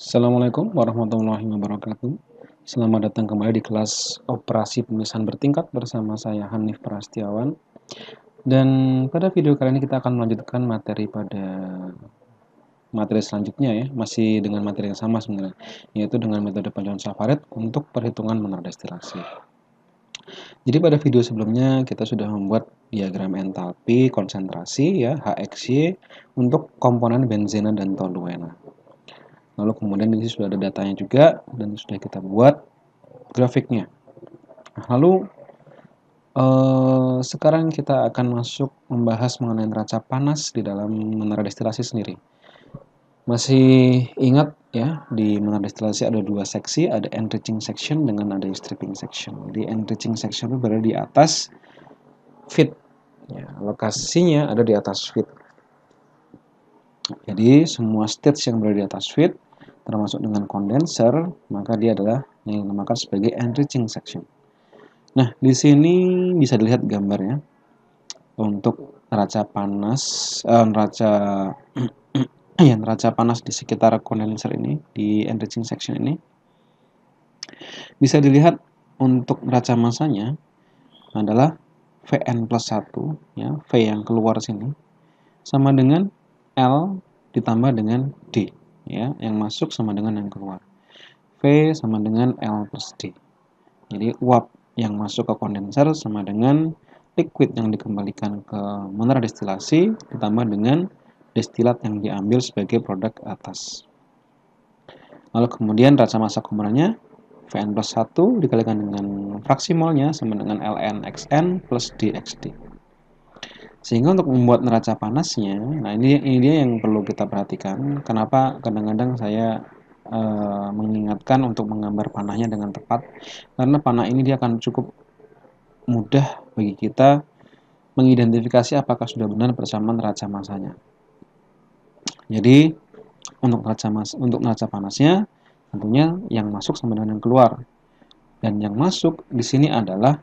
Assalamualaikum warahmatullahi wabarakatuh. Selamat datang kembali di kelas operasi pemisahan bertingkat bersama saya Hanif Prastiawan. Dan pada video kali ini kita akan melanjutkan materi selanjutnya ya, masih dengan materi yang sama sebenarnya, yaitu dengan metode Panjang-Safarid untuk perhitungan menara destilasi. Jadi pada video sebelumnya kita sudah membuat diagram entalpi konsentrasi ya HXY untuk komponen benzena dan toluena. Lalu kemudian di sini sudah ada datanya juga dan sudah kita buat grafiknya. Lalu sekarang kita akan masuk membahas mengenai neraca panas di dalam menara destilasi sendiri. Masih ingat ya, di menara destilasi ada dua seksi, ada enriching section dengan ada stripping section. Di enriching section itu berada di atas feed. Ya, lokasinya ada di atas feed. Jadi semua stage yang berada di atas feed termasuk dengan kondenser, maka dia adalah yang dinamakan sebagai enriching section. Nah, di sini bisa dilihat gambarnya untuk neraca panas, neraca panas di sekitar kondenser ini, di enriching section ini. Bisa dilihat untuk neraca masanya adalah Vn plus 1, ya, V yang keluar sini, sama dengan L ditambah dengan D. Ya, yang masuk sama dengan yang keluar. V sama dengan L plus D. Jadi uap yang masuk ke kondenser sama dengan liquid yang dikembalikan ke menara destilasi ditambah dengan destilat yang diambil sebagai produk atas. Lalu kemudian neraca massa komponennya Vn plus 1 dikalikan dengan fraksi molnya sama dengan Ln Xn plus dXd. Sehingga untuk membuat neraca panasnya, nah ini dia yang perlu kita perhatikan. Kenapa kadang-kadang saya mengingatkan untuk menggambar panahnya dengan tepat, karena panah ini dia akan cukup mudah bagi kita mengidentifikasi apakah sudah benar bersama neraca massanya. Jadi untuk neraca panasnya tentunya yang masuk sama dengan yang keluar, dan yang masuk di sini adalah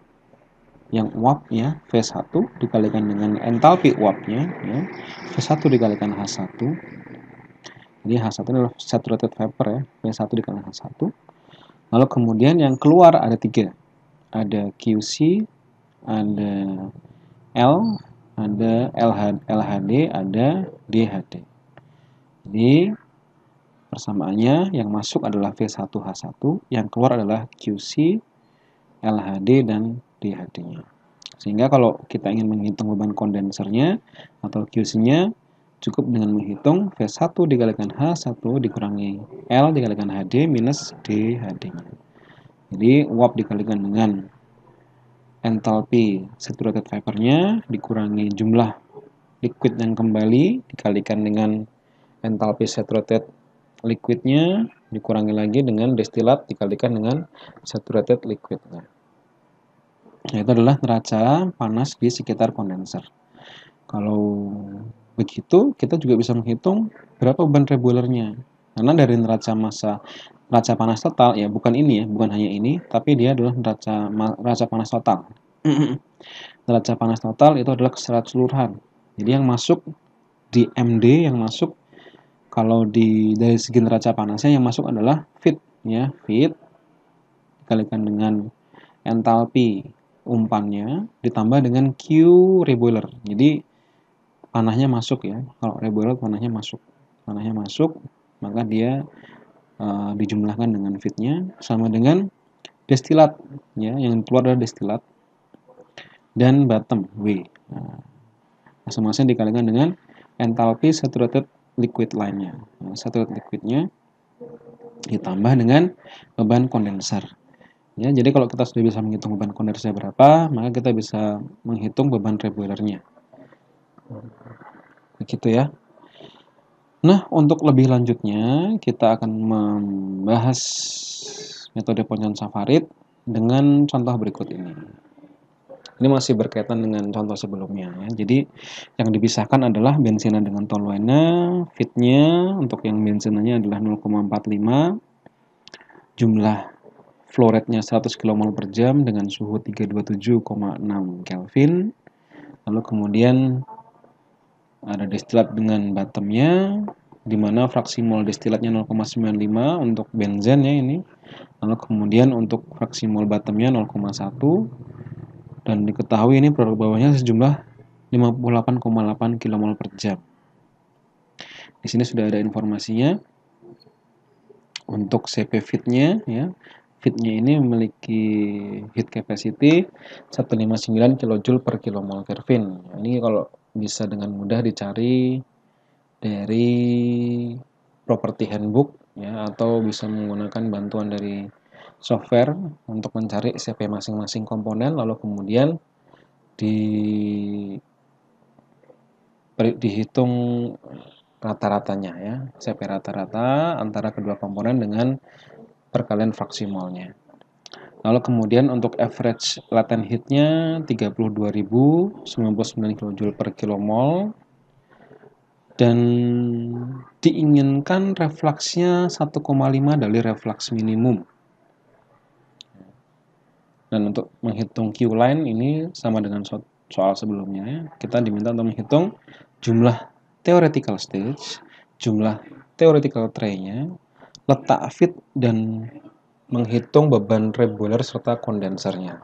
yang uapnya V1 dikalikan dengan entalpi uapnya ya, V1 dikalikan H1. Jadi H1 adalah saturated vapor ya, V1 dikalikan H1. Lalu kemudian yang keluar ada 3. Ada QC, ada L, ada LHD, ada DHD. Jadi persamaannya yang masuk adalah V1H1, yang keluar adalah QC, LHD, dan DHD-nya. Sehingga kalau kita ingin menghitung beban kondensernya atau QC-nya, cukup dengan menghitung V1 dikalikan H1 dikurangi L dikalikan HD minus DHD-nya. Jadi uap dikalikan dengan entalpi saturated vapor-nya dikurangi jumlah liquid yang kembali dikalikan dengan entalpi saturated liquid-nya dikurangi lagi dengan destilat dikalikan dengan saturated liquid-nya. Itu adalah neraca panas di sekitar kondenser. Kalau begitu, kita juga bisa menghitung berapa beban reboilernya. Karena dari neraca panas total, ya bukan ini ya, bukan hanya ini, tapi dia adalah neraca panas total. Neraca panas total itu adalah keseluruhan. Jadi yang masuk di MD, yang masuk kalau dari segi neraca panasnya yang masuk adalah feed, ya feed dikalikan dengan entalpi umpannya ditambah dengan Q reboiler. Jadi panahnya masuk ya. Kalau reboiler panahnya masuk, maka dia dijumlahkan dengan feednya sama dengan destilat ya, yang keluar adalah destilat dan bottom W. Nah, masing-masing dikalikan dengan entalpi saturated liquid lainnya. Nah, saturated liquidnya ditambah dengan beban kondenser. Ya, jadi kalau kita sudah bisa menghitung beban kondenser berapa, maka kita bisa menghitung beban reboilernya. Begitu ya. Nah, untuk lebih lanjutnya, kita akan membahas metode Poncan-Safarid dengan contoh berikut ini. Ini masih berkaitan dengan contoh sebelumnya ya. Jadi, yang dipisahkan adalah benzena dengan toluena, feednya untuk yang benzenanya adalah 0,45, jumlah flow rate-nya 100 kmol per jam dengan suhu 327,6 Kelvin. Lalu kemudian ada destilat dengan bottomnya di mana fraksi mol destilatnya 0,95 untuk benzen ya ini. Lalu kemudian untuk fraksi mol bottomnya 0,1, dan diketahui ini produk bawahnya sejumlah 58,8 kmol per jam. Di sini sudah ada informasinya. Untuk CP feed-nya ya. Feed-nya ini memiliki heat capacity 159 kJ per kmol Kelvin. Ini kalau bisa dengan mudah dicari dari property handbook ya, atau bisa menggunakan bantuan dari software untuk mencari CP masing-masing komponen, lalu kemudian dihitung rata-ratanya ya, CP rata-rata antara kedua komponen dengan perkalian fraksi molnya. Lalu kemudian untuk average latent heat-nya 32.099 kJ per kmol, dan diinginkan refluksnya 1,5 dari reflux minimum. Dan untuk menghitung Q-line ini sama dengan soal sebelumnya, kita diminta untuk menghitung jumlah theoretical stage, jumlah theoretical tray-nya, letak feed, dan menghitung beban reguler serta kondensernya.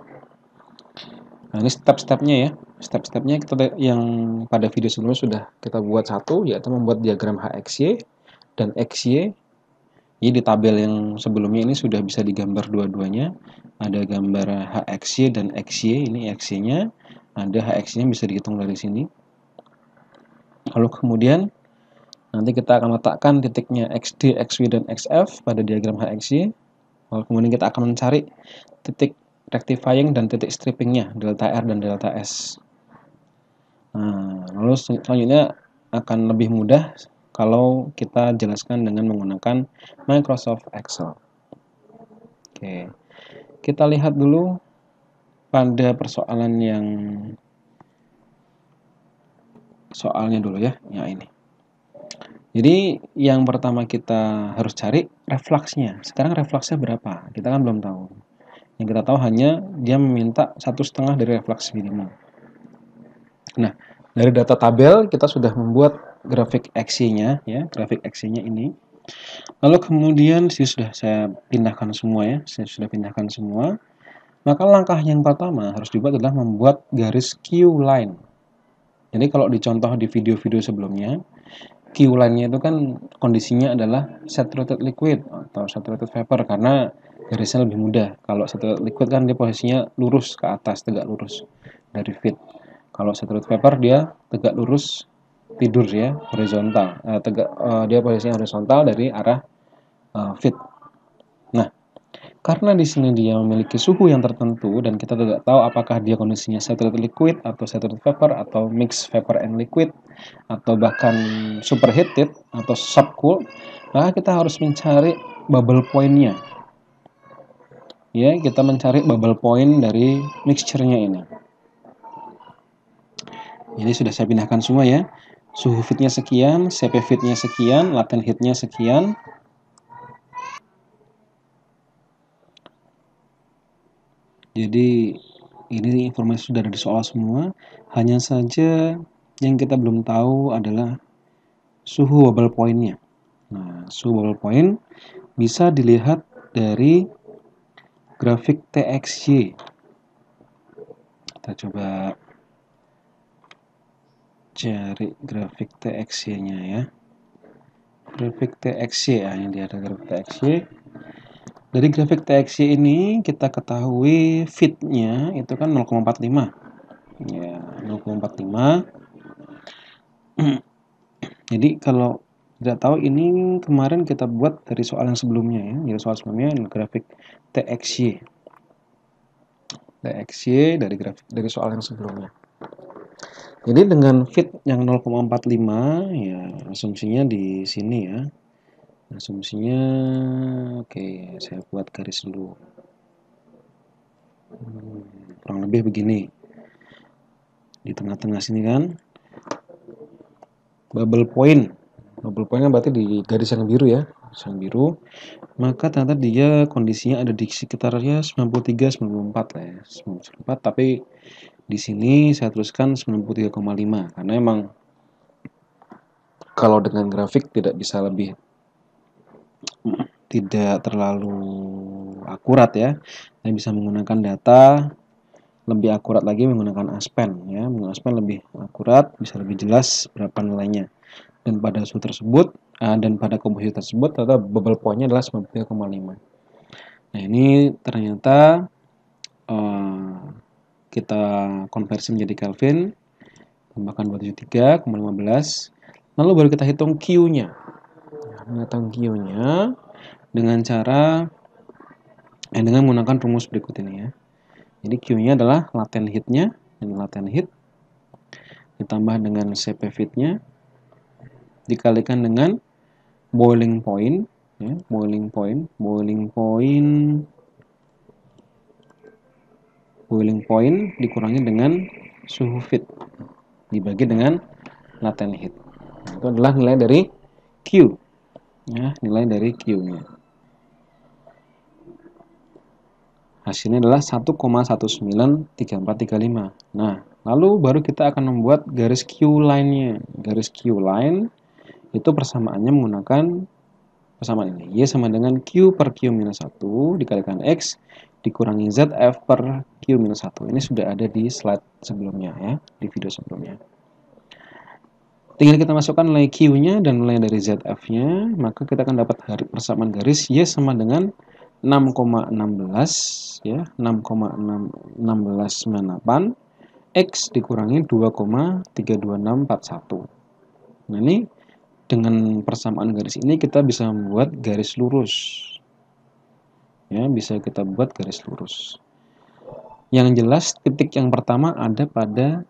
Nah, ini step-stepnya ya. Step-stepnya kita yang pada video sebelumnya sudah kita buat satu, yaitu membuat diagram HXY dan XY. Jadi di tabel yang sebelumnya ini sudah bisa digambar dua-duanya. Ada gambar HXY dan XY, ini XY-nya. Ada HXY-nya bisa dihitung dari sini. Lalu kemudian nanti kita akan letakkan titiknya XD, XY, dan XF pada diagram HXY. Lalu kemudian kita akan mencari titik rectifying dan titik strippingnya, delta R dan delta S. Nah, lalu selanjutnya akan lebih mudah kalau kita jelaskan dengan menggunakan Microsoft Excel. Oke, kita lihat dulu pada persoalan yang soalnya dulu ya, ini. Jadi yang pertama kita harus cari refluksnya. Sekarang refluksnya berapa? Kita kan belum tahu. Yang kita tahu hanya dia meminta 1,5 dari refluks minimum. Nah, dari data tabel kita sudah membuat grafik XY-nya ya, grafik XY-nya ini. Lalu kemudian sudah saya pindahkan semua ya, saya sudah pindahkan semua. Maka langkah yang pertama harus dibuat adalah membuat garis Q-line. Jadi kalau dicontoh di video-video sebelumnya, Q-line-nya itu kan kondisinya adalah saturated liquid atau saturated vapor, karena garisnya lebih mudah. Kalau saturated liquid kan dia posisinya lurus ke atas, tegak lurus dari feed. Kalau saturated vapor dia tegak lurus tidur ya, horizontal. Dia posisinya horizontal dari arah feed. Nah, karena di sini dia memiliki suhu yang tertentu dan kita tidak tahu apakah dia kondisinya saturated liquid atau saturated vapor atau mixed vapor and liquid atau bahkan superheated atau subcool, maka kita harus mencari bubble point-nya. Ya, kita mencari bubble point dari mixture-nya ini. Jadi sudah saya pindahkan semua ya. Suhu feed-nya sekian, CP feed-nya sekian, latent heat-nya sekian. Jadi ini informasi sudah ada di soal semua. Hanya saja yang kita belum tahu adalah suhu bubble point-nya. Nah, suhu bubble point bisa dilihat dari grafik TXY. Kita coba cari grafik TXY-nya ya. Grafik TXY ya, ini dia ada grafik TXY. Dari grafik TXY ini kita ketahui feed-nya itu kan 0,45. Ya, 0,45. Jadi kalau tidak tahu, ini kemarin kita buat dari soal yang sebelumnya ya. Jadi soal sebelumnya grafik TXY. TXY dari soal yang sebelumnya. Jadi dengan feed yang 0,45 ya, asumsinya di sini ya. Asumsinya oke, saya buat garis dulu. Kurang lebih begini. Di tengah-tengah sini kan bubble point. Bubble point-nya berarti di garis yang biru ya. Yang biru. Maka ternyata dia kondisinya ada di sekitarnya 93 94 lah ya. 94, tapi di sini saya tuliskan 93,5 karena emang Kalau dengan grafik tidak bisa tidak terlalu akurat ya. Saya bisa menggunakan data lebih akurat lagi menggunakan Aspen ya. Menggunakan Aspen lebih akurat, bisa lebih jelas berapa nilainya. Dan pada suhu tersebut dan pada komposisi tersebut ternyata bubble point-nya adalah 93,5. Nah, ini ternyata kita konversi menjadi Kelvin, tambahkan 273,15. Lalu baru kita hitung Q-nya. Menghitung Q-nya dengan menggunakan rumus berikut ini ya. Jadi Q-nya adalah latent heat-nya, ini latent heat ditambah dengan Cp feed-nya dikalikan dengan boiling point ya, boiling point dikurangi dengan suhu feed dibagi dengan latent heat. Nah, itu adalah nilai dari Q ya, nilai dari Q-nya. Hasilnya adalah 1,193435. Nah, lalu baru kita akan membuat garis Q line-nya. Garis Q line itu persamaannya menggunakan persamaan ini. Y sama dengan Q per Q minus 1 dikalikan X dikurangi ZF per Q minus 1. Ini sudah ada di slide sebelumnya ya, di video sebelumnya. Tinggal kita masukkan nilai Q-nya dan nilai dari ZF-nya, maka kita akan dapat persamaan garis Y sama dengan 6,16 ya, 6,1698 X dikurangi 2,32641. Nah, ini dengan persamaan garis ini kita bisa membuat garis lurus. Ya, bisa kita buat garis lurus. Yang jelas titik yang pertama ada pada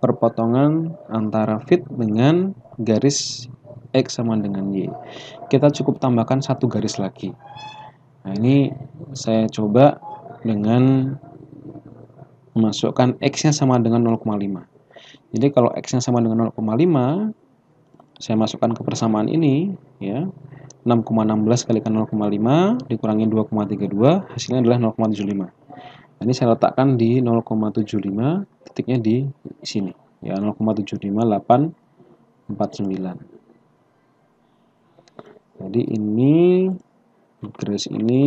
perpotongan antara feed dengan garis X sama dengan Y. Kita cukup tambahkan satu garis lagi. Nah, ini saya coba dengan memasukkan X-nya sama dengan 0,5. Jadi kalau X-nya sama dengan 0,5, saya masukkan ke persamaan ini, ya. 6,16 kalikan 0,5 dikurangi 2,32, hasilnya adalah 0,75. Nah, ini saya letakkan di 0,75, titiknya di sini. Ya, 0,75849. Jadi ini garis ini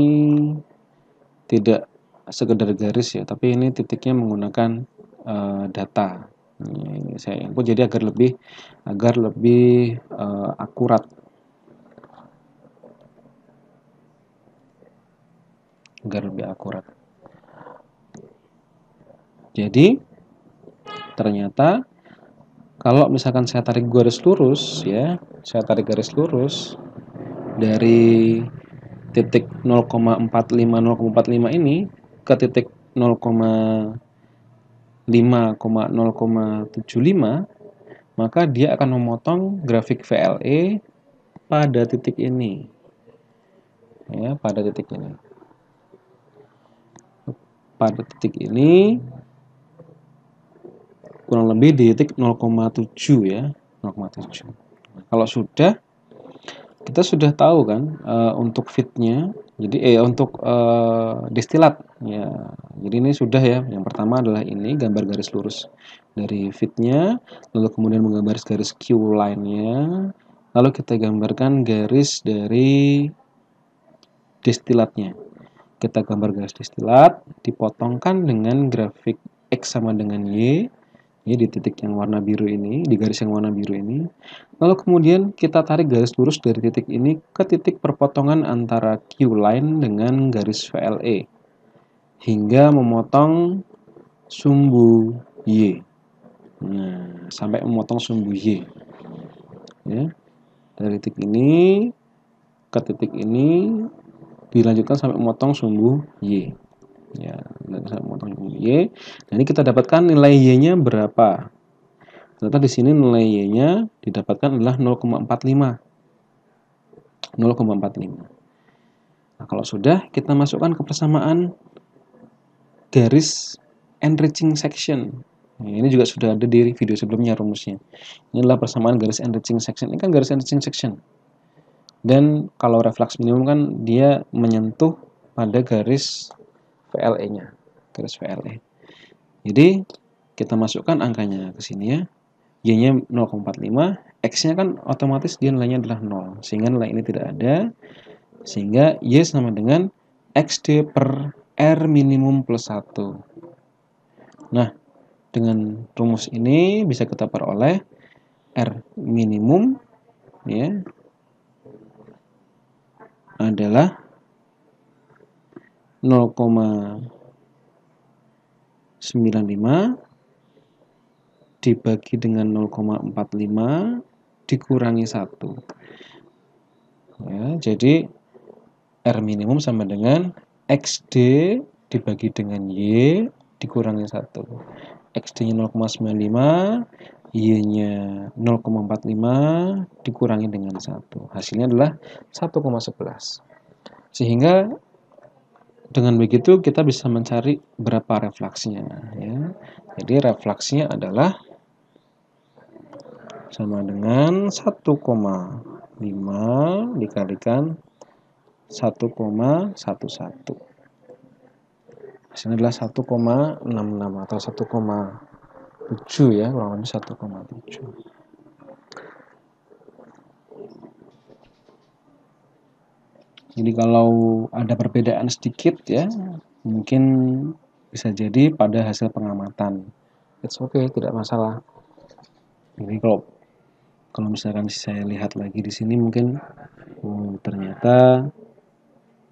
tidak sekedar garis ya, tapi ini titiknya menggunakan data. Ini saya input jadi agar lebih akurat. Jadi ternyata kalau misalkan saya tarik garis lurus ya, dari titik 0,45 ini ke titik 0,75, maka dia akan memotong grafik VLE pada titik ini. Ya, pada titik ini. Pada titik ini kurang lebih di titik 0,7 ya, 0,7. Nah, kalau sudah kita sudah tahu kan untuk feed-nya, jadi untuk distilat ya. Jadi ini sudah ya. Yang pertama adalah ini gambar garis lurus dari feed-nya, lalu kemudian menggambar garis Q line-nya, lalu kita gambarkan garis dari distilatnya. Kita gambar garis distilat, dipotongkan dengan grafik X sama dengan Y. Ya, di titik yang warna biru ini, di garis yang warna biru ini. Lalu kemudian kita tarik garis lurus dari titik ini ke titik perpotongan antara Q line dengan garis VLE hingga memotong sumbu Y. Nah, sampai memotong sumbu Y. Ya. Dari titik ini ke titik ini dilanjutkan sampai memotong sumbu Y. Ya, sampai memotong sumbu Y. Nah, ini kita dapatkan nilai Y-nya berapa? Ternyata di sini nilai Y-nya didapatkan adalah 0,45. 0,45. Nah, kalau sudah, kita masukkan ke persamaan garis enriching section. Nah, ini juga sudah ada di video sebelumnya rumusnya. Ini adalah persamaan garis enriching section. Ini kan garis enriching section. Dan kalau reflux minimum kan dia menyentuh pada garis VLE-nya. Garis VLE. Jadi, kita masukkan angkanya ke sini ya. Y-nya 0,45, X-nya kan otomatis dia nilainya adalah 0, sehingga nilai ini tidak ada, sehingga Y sama dengan XD per R minimum plus 1. Nah, dengan rumus ini bisa kita peroleh R minimum ya adalah 0,95 dibagi dengan 0,45 dikurangi 1. Ya, jadi R minimum sama dengan XD dibagi dengan Y dikurangi 1. XD-nya 0,95, Y-nya 0,45 dikurangi dengan 1. Hasilnya adalah 1,11. Sehingga dengan begitu kita bisa mencari berapa refleksinya ya. Jadi refleksinya adalah sama dengan 1,5 dikalikan 1,11. Hasilnya adalah 1,66 atau 1,7 ya, kurang lebih 1,7. Jadi kalau ada perbedaan sedikit ya, mungkin bisa jadi pada hasil pengamatan. It's okay, tidak masalah. Ini kalau misalkan saya lihat lagi di sini mungkin ternyata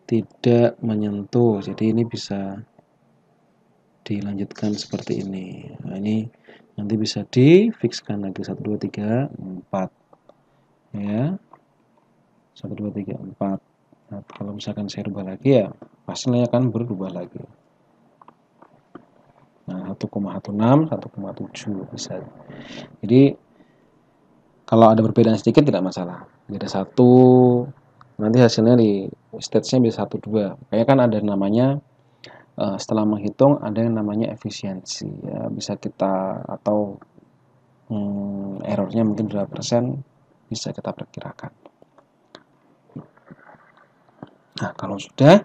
tidak menyentuh. Jadi ini bisa dilanjutkan seperti ini. Nah, ini nanti bisa difikskan lagi 1 2 3 4. Ya. 1 2 3 4. Nah, kalau misalkan saya rubah lagi ya hasilnya akan berubah lagi. Nah, 1,16, 1,7 bisa. Jadi kalau ada perbedaan sedikit tidak masalah. Beda 1, nanti hasilnya di stage-nya bisa 1 2. Kayak kan ada namanya setelah menghitung ada yang namanya efisiensi ya, bisa kita atau errornya mungkin berapa persen bisa kita perkirakan. Nah, kalau sudah,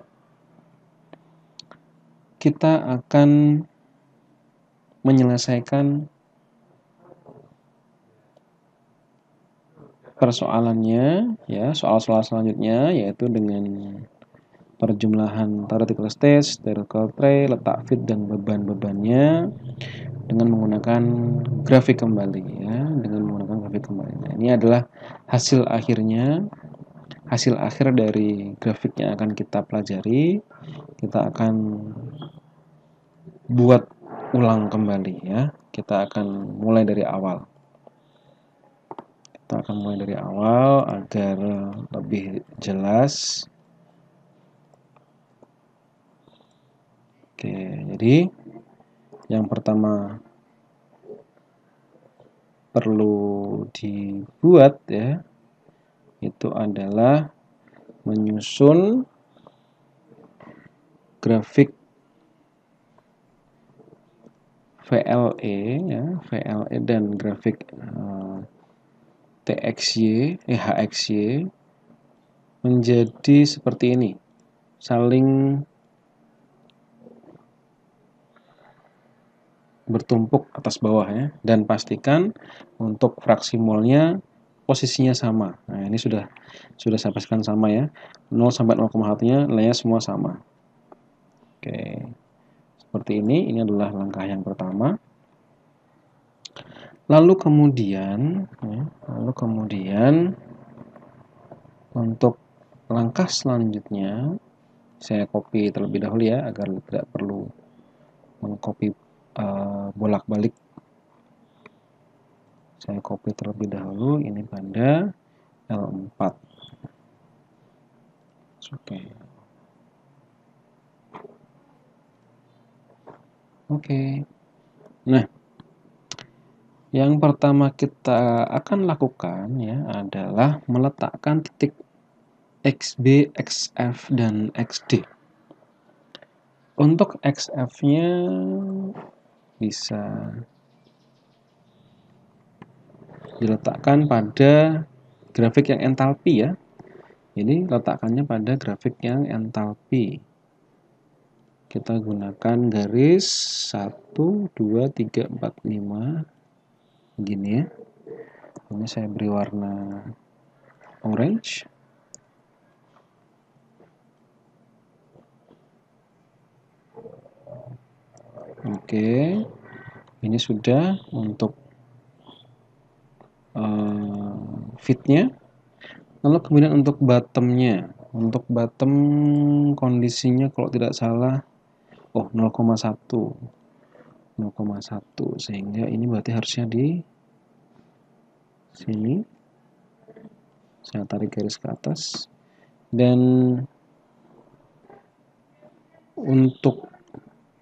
kita akan menyelesaikan persoalannya ya, soal-soal selanjutnya yaitu dengan perjumlahan theoretical stage, theoretical tray, letak fit dan beban-bebannya dengan menggunakan grafik kembali ya, dengan menggunakan grafik kembali. Nah, ini adalah hasil akhirnya. Hasil akhir dari grafik yang akan kita pelajari, kita akan buat ulang kembali ya. Kita akan mulai dari awal. Kita akan mulai dari awal agar lebih jelas. Oke, jadi yang pertama perlu dibuat ya, itu adalah menyusun grafik VLE ya, VLE dan grafik HXY menjadi seperti ini, saling bertumpuk atas bawah ya, dan pastikan untuk fraksi molnya posisinya sama. Nah, ini sudah saya pastikan sama ya. 0 sampai 0,1-nya nilainya semua sama. Oke. Seperti ini adalah langkah yang pertama. Lalu kemudian untuk langkah selanjutnya saya copy terlebih dahulu ya agar tidak perlu mengcopy bolak-balik. Saya copy terlebih dahulu ini pada L4. Oke. Nah, yang pertama kita akan lakukan ya adalah meletakkan titik XB, XF, dan XD. Untuk XF-nya bisa diletakkan pada grafik yang entalpi ya. Jadi letakkannya pada grafik yang entalpi. Kita gunakan garis 1, 2, 3, 4, 5 begini ya. Ini saya beri warna orange. Oke, ini sudah untuk fitnya. Lalu kemudian untuk bottomnya, untuk bottom kondisinya kalau tidak salah 0,1 sehingga ini berarti harusnya di sini. Saya tarik garis ke atas, dan untuk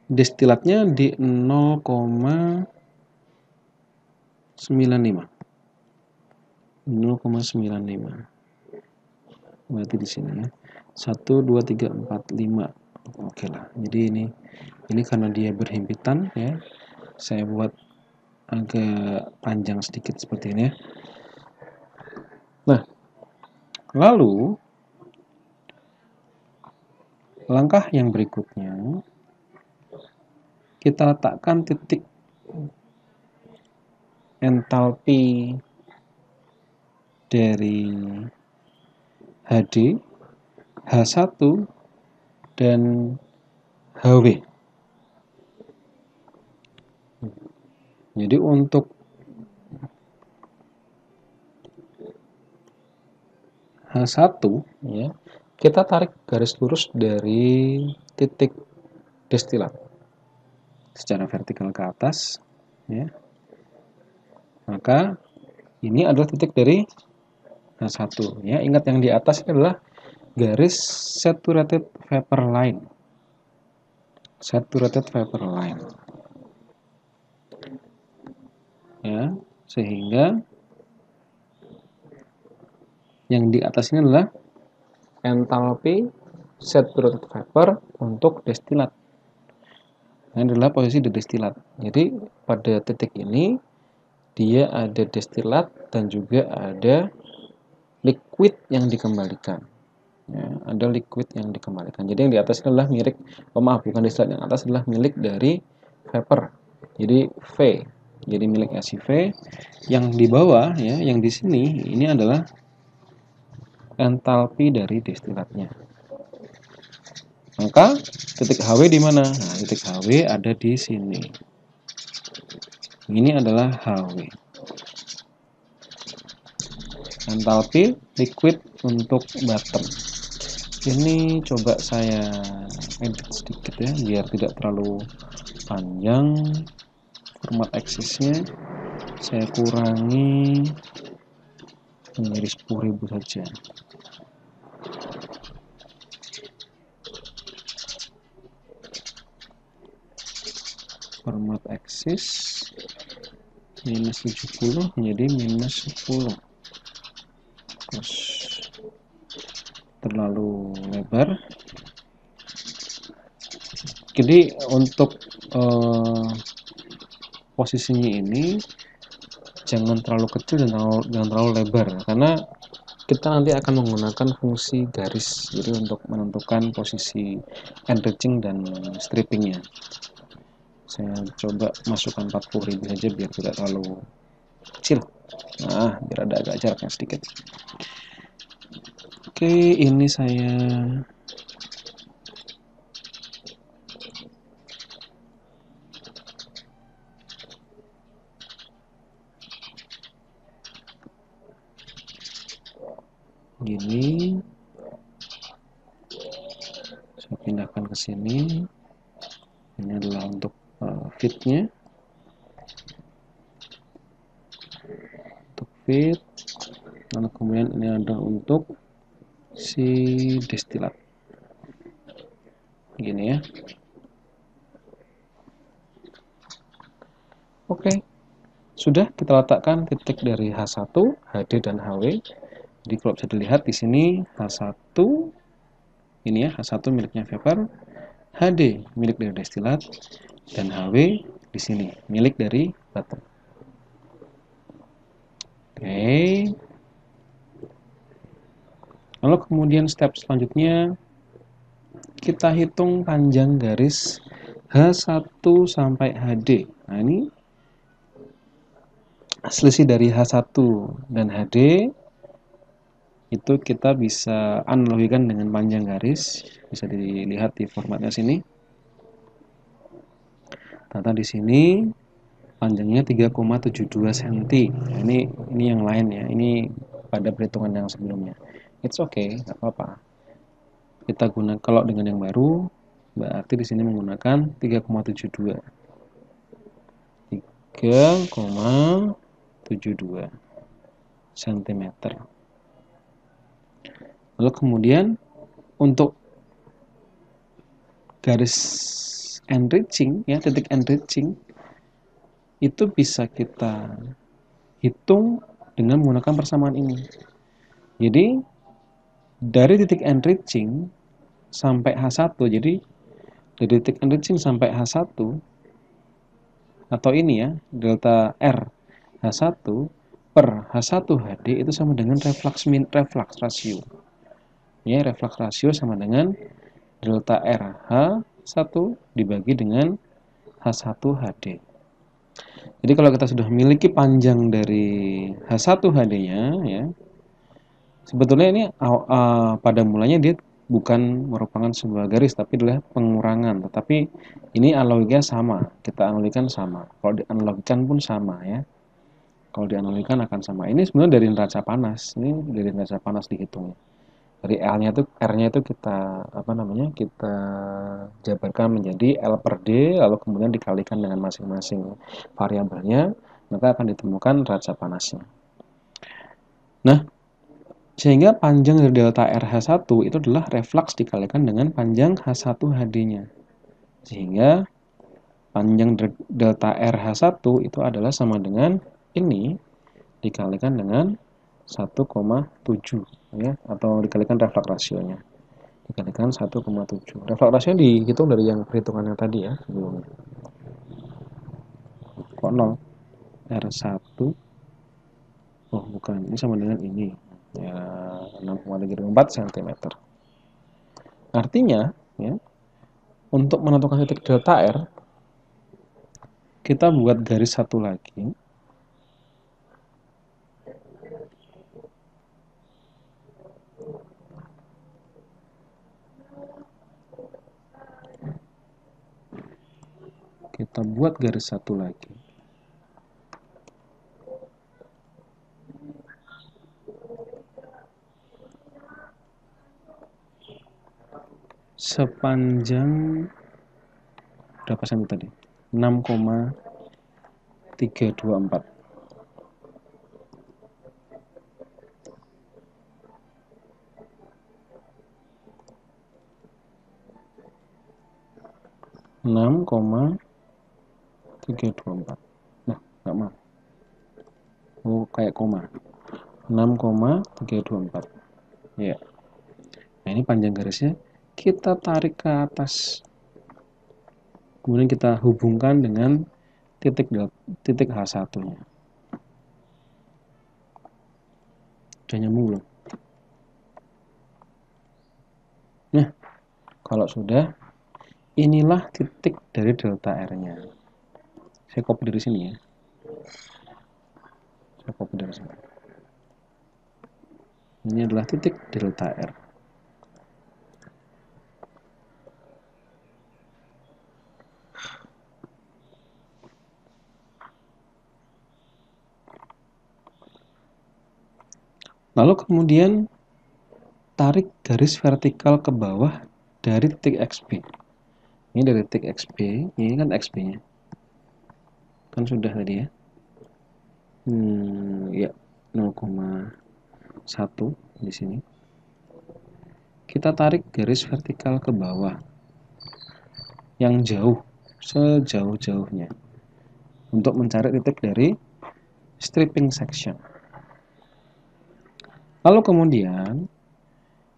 destilatnya di 0,95 berarti di sini ya, 1 2 3 4 5. Oke lah, jadi ini karena dia berhimpitan ya, saya buat agak panjang sedikit seperti ini ya. Nah, lalu langkah yang berikutnya, kita letakkan titik entalpi dari HD, H1, dan HW. Jadi untuk H1 ya, kita tarik garis lurus dari titik destilat secara vertikal ke atas ya. Maka ini adalah titik dari H1 ya. Ingat yang di atas ini adalah garis saturated vapor line. Saturated vapor line. Ya, sehingga yang di atas ini adalah entalpi saturated vapor untuk destilat. Ini adalah posisi di destilat. Jadi pada titik ini dia ada destilat dan juga ada liquid yang dikembalikan. Ya, ada liquid yang dikembalikan. Jadi yang di atas adalah milik, bukan destilat, yang atas adalah milik dari vapor. Jadi V. Jadi miliknya si V. Yang di bawah ya, yang di sini ini adalah entalpi dari destilatnya. Maka titik HW di mana? Nah, titik HW ada di sini. Ini adalah HW. Entalpi liquid untuk bottom. Ini coba saya edit sedikit ya, biar tidak terlalu panjang. Format aksesnya saya kurangi menjadi 10.000 saja. Format akses minus 70 menjadi minus 10. Terus terlalu lebar. Jadi untuk posisinya ini jangan terlalu kecil dan jangan terlalu lebar, karena kita nanti akan menggunakan fungsi garis jadi untuk menentukan posisi enriching dan strippingnya. Saya coba masukkan 40.000 saja biar tidak terlalu kecil. Nah, biar ada agak jaraknya sedikit. Oke, ini saya gini, saya pindahkan ke sini. Ini adalah untuk fitnya, untuk fit. Lalu kemudian ini adalah untuk si destilat, gini ya. Oke, sudah kita letakkan titik dari H1, HD dan HW. Jadi kalau bisa dilihat di sini H1 ini ya, H1 miliknya vapor, HD milik dari destilat, dan HW di sini milik dari bottom. Oke. Lalu kemudian step selanjutnya kita hitung panjang garis H1 sampai HD. Nah, ini selisih dari H1 dan HD itu kita bisa analogikan dengan panjang garis, bisa dilihat di formatnya sini. Data di sini panjangnya 3,72 cm. Nah, ini yang lain ya. Ini pada perhitungan yang sebelumnya. It's okay, nggak apa-apa. Kita gunakan kalau dengan yang baru, berarti di sini menggunakan 3,72. 3,72 cm. Lalu kemudian untuk garis enriching ya, titik enriching itu bisa kita hitung dengan menggunakan persamaan ini. Jadi dari titik enriching sampai H1, jadi dari titik enriching sampai H1 atau ini ya, delta R H1 per H1 HD itu sama dengan reflux rasio. Ya, reflux rasio sama dengan delta R H1 dibagi dengan H1 HD. Jadi kalau kita sudah memiliki panjang dari H1 HD-nya ya, sebetulnya ini pada mulanya dia bukan merupakan sebuah garis tapi adalah pengurangan. Tetapi ini analoginya sama, kita analogikan sama. Kalau dianalogikan pun sama ya. Kalau dianalogikan akan sama. Ini sebenarnya dari neraca panas. Ini dari neraca panas dihitungnya. Dari R-nya itu kita kita jabarkan menjadi L per D, lalu kemudian dikalikan dengan masing-masing variabelnya, maka akan ditemukan neraca panasnya. Nah, sehingga panjang dari delta RH1 itu adalah reflux dikalikan dengan panjang H1 HD-nya. Sehingga panjang delta RH1 itu adalah sama dengan ini dikalikan dengan 1,7 ya, atau dikalikan reflux rasionya. Dikalikan 1,7. Reflux rasio dihitung dari yang perhitungannya tadi ya sebelumnya. Kok 0? R1. Oh, bukan. Ini sama dengan ini. Ya, 6,34 cm. Artinya, ya, untuk menentukan titik delta R, kita buat garis satu lagi. Kita buat garis satu lagi. Sepanjang berapa cm tadi? 6,324. Nah, nggak mau. Oh, kayak koma. 6,324. Ya. Nah, ini panjang garisnya. Kita tarik ke atas. Kemudian kita hubungkan dengan titik H1-nya. Udah nyambung belum? Nah, kalau sudah, inilah titik dari delta R-nya. Saya copy dari sini ya. Saya copy dari sini. Ini adalah titik delta R. Lalu kemudian tarik garis vertikal ke bawah dari titik XB. Ini dari titik XB, ini kan XB-nya. Kan sudah tadi ya. Ya, 0,1 di sini. Kita tarik garis vertikal ke bawah. Yang jauh, sejauh-jauhnya. Untuk mencari titik dari stripping section. Lalu kemudian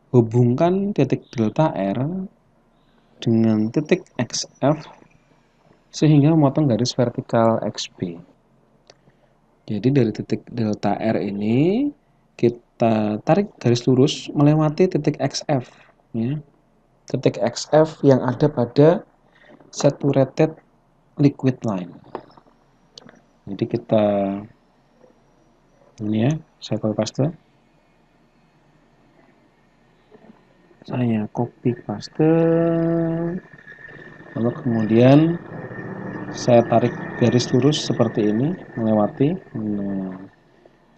hubungkan titik delta R dengan titik XF sehingga memotong garis vertikal XB. Jadi dari titik delta R ini kita tarik garis lurus melewati titik XF, ya. Titik XF yang ada pada saturated liquid line. Jadi kita Ini ya, saya copy paste. Saya copy paste. Lalu kemudian saya tarik garis lurus seperti ini, melewati. Nah,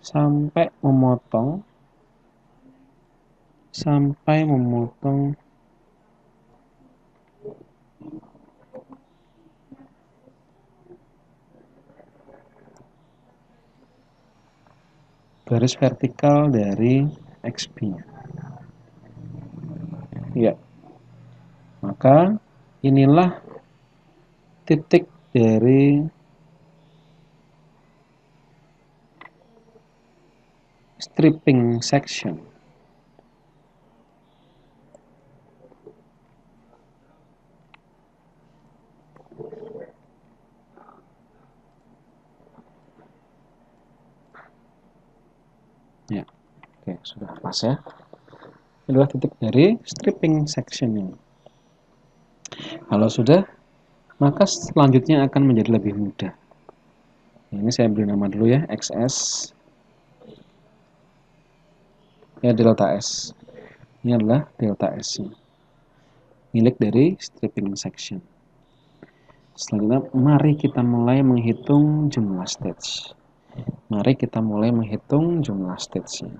sampai memotong garis vertikal dari XB-nya. Ya, maka inilah titik dari stripping section. Ya, oke, sudah pas ya. Ini adalah titik dari stripping section ini. Kalau sudah, maka selanjutnya akan menjadi lebih mudah. Ini saya beri nama dulu ya, XS. Ya, delta S. Ini adalah delta S, milik dari stripping section. Selanjutnya, mari kita mulai menghitung jumlah stage. Mari kita mulai menghitung jumlah stage-nya.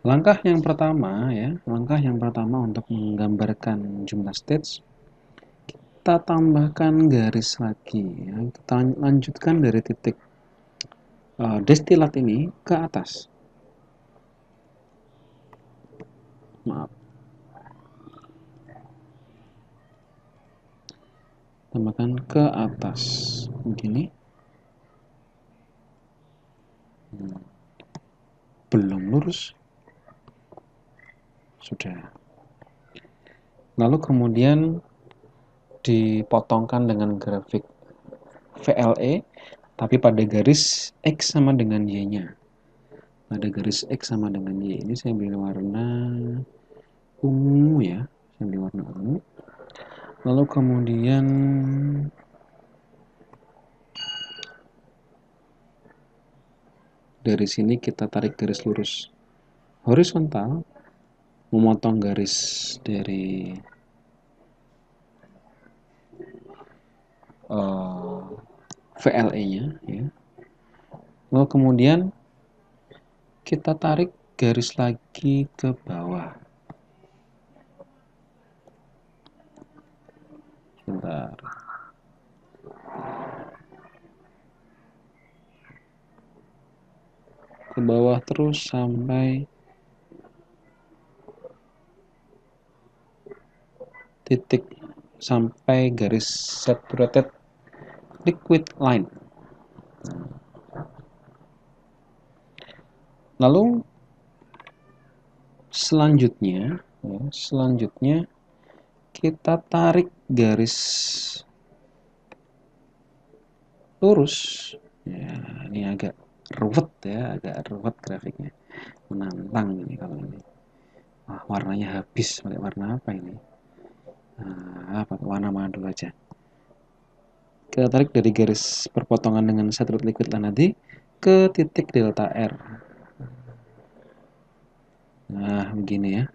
Langkah yang pertama untuk menggambarkan jumlah stage, kita tambahkan garis lagi. Ya. Kita lanjutkan dari titik destilat ini ke atas. Maaf. Tambahkan ke atas. Begini. Belum lurus. Sudah. Lalu kemudian dipotongkan dengan grafik VLE, tapi pada garis X sama dengan Y-nya. Pada garis X sama dengan Y. Ini saya beri warna ungu ya. Saya beri warna ungu. Lalu kemudian dari sini kita tarik garis lurus horizontal, memotong garis dari VLE-nya ya. Lalu kemudian kita tarik garis lagi ke bawah. Bentar. Ke bawah terus sampai titik, sampai garis saturated liquid line. Lalu selanjutnya kita tarik garis lurus. Ya, ini agak ruwet ya, agak ruwet grafiknya. Menantang ini kalau ini. Wah, warnanya habis. Pakai warna apa ini? Nah, pakai warna madu aja. Kita tarik dari garis perpotongan dengan saturated liquid line tadi ke titik delta R. Nah, begini ya.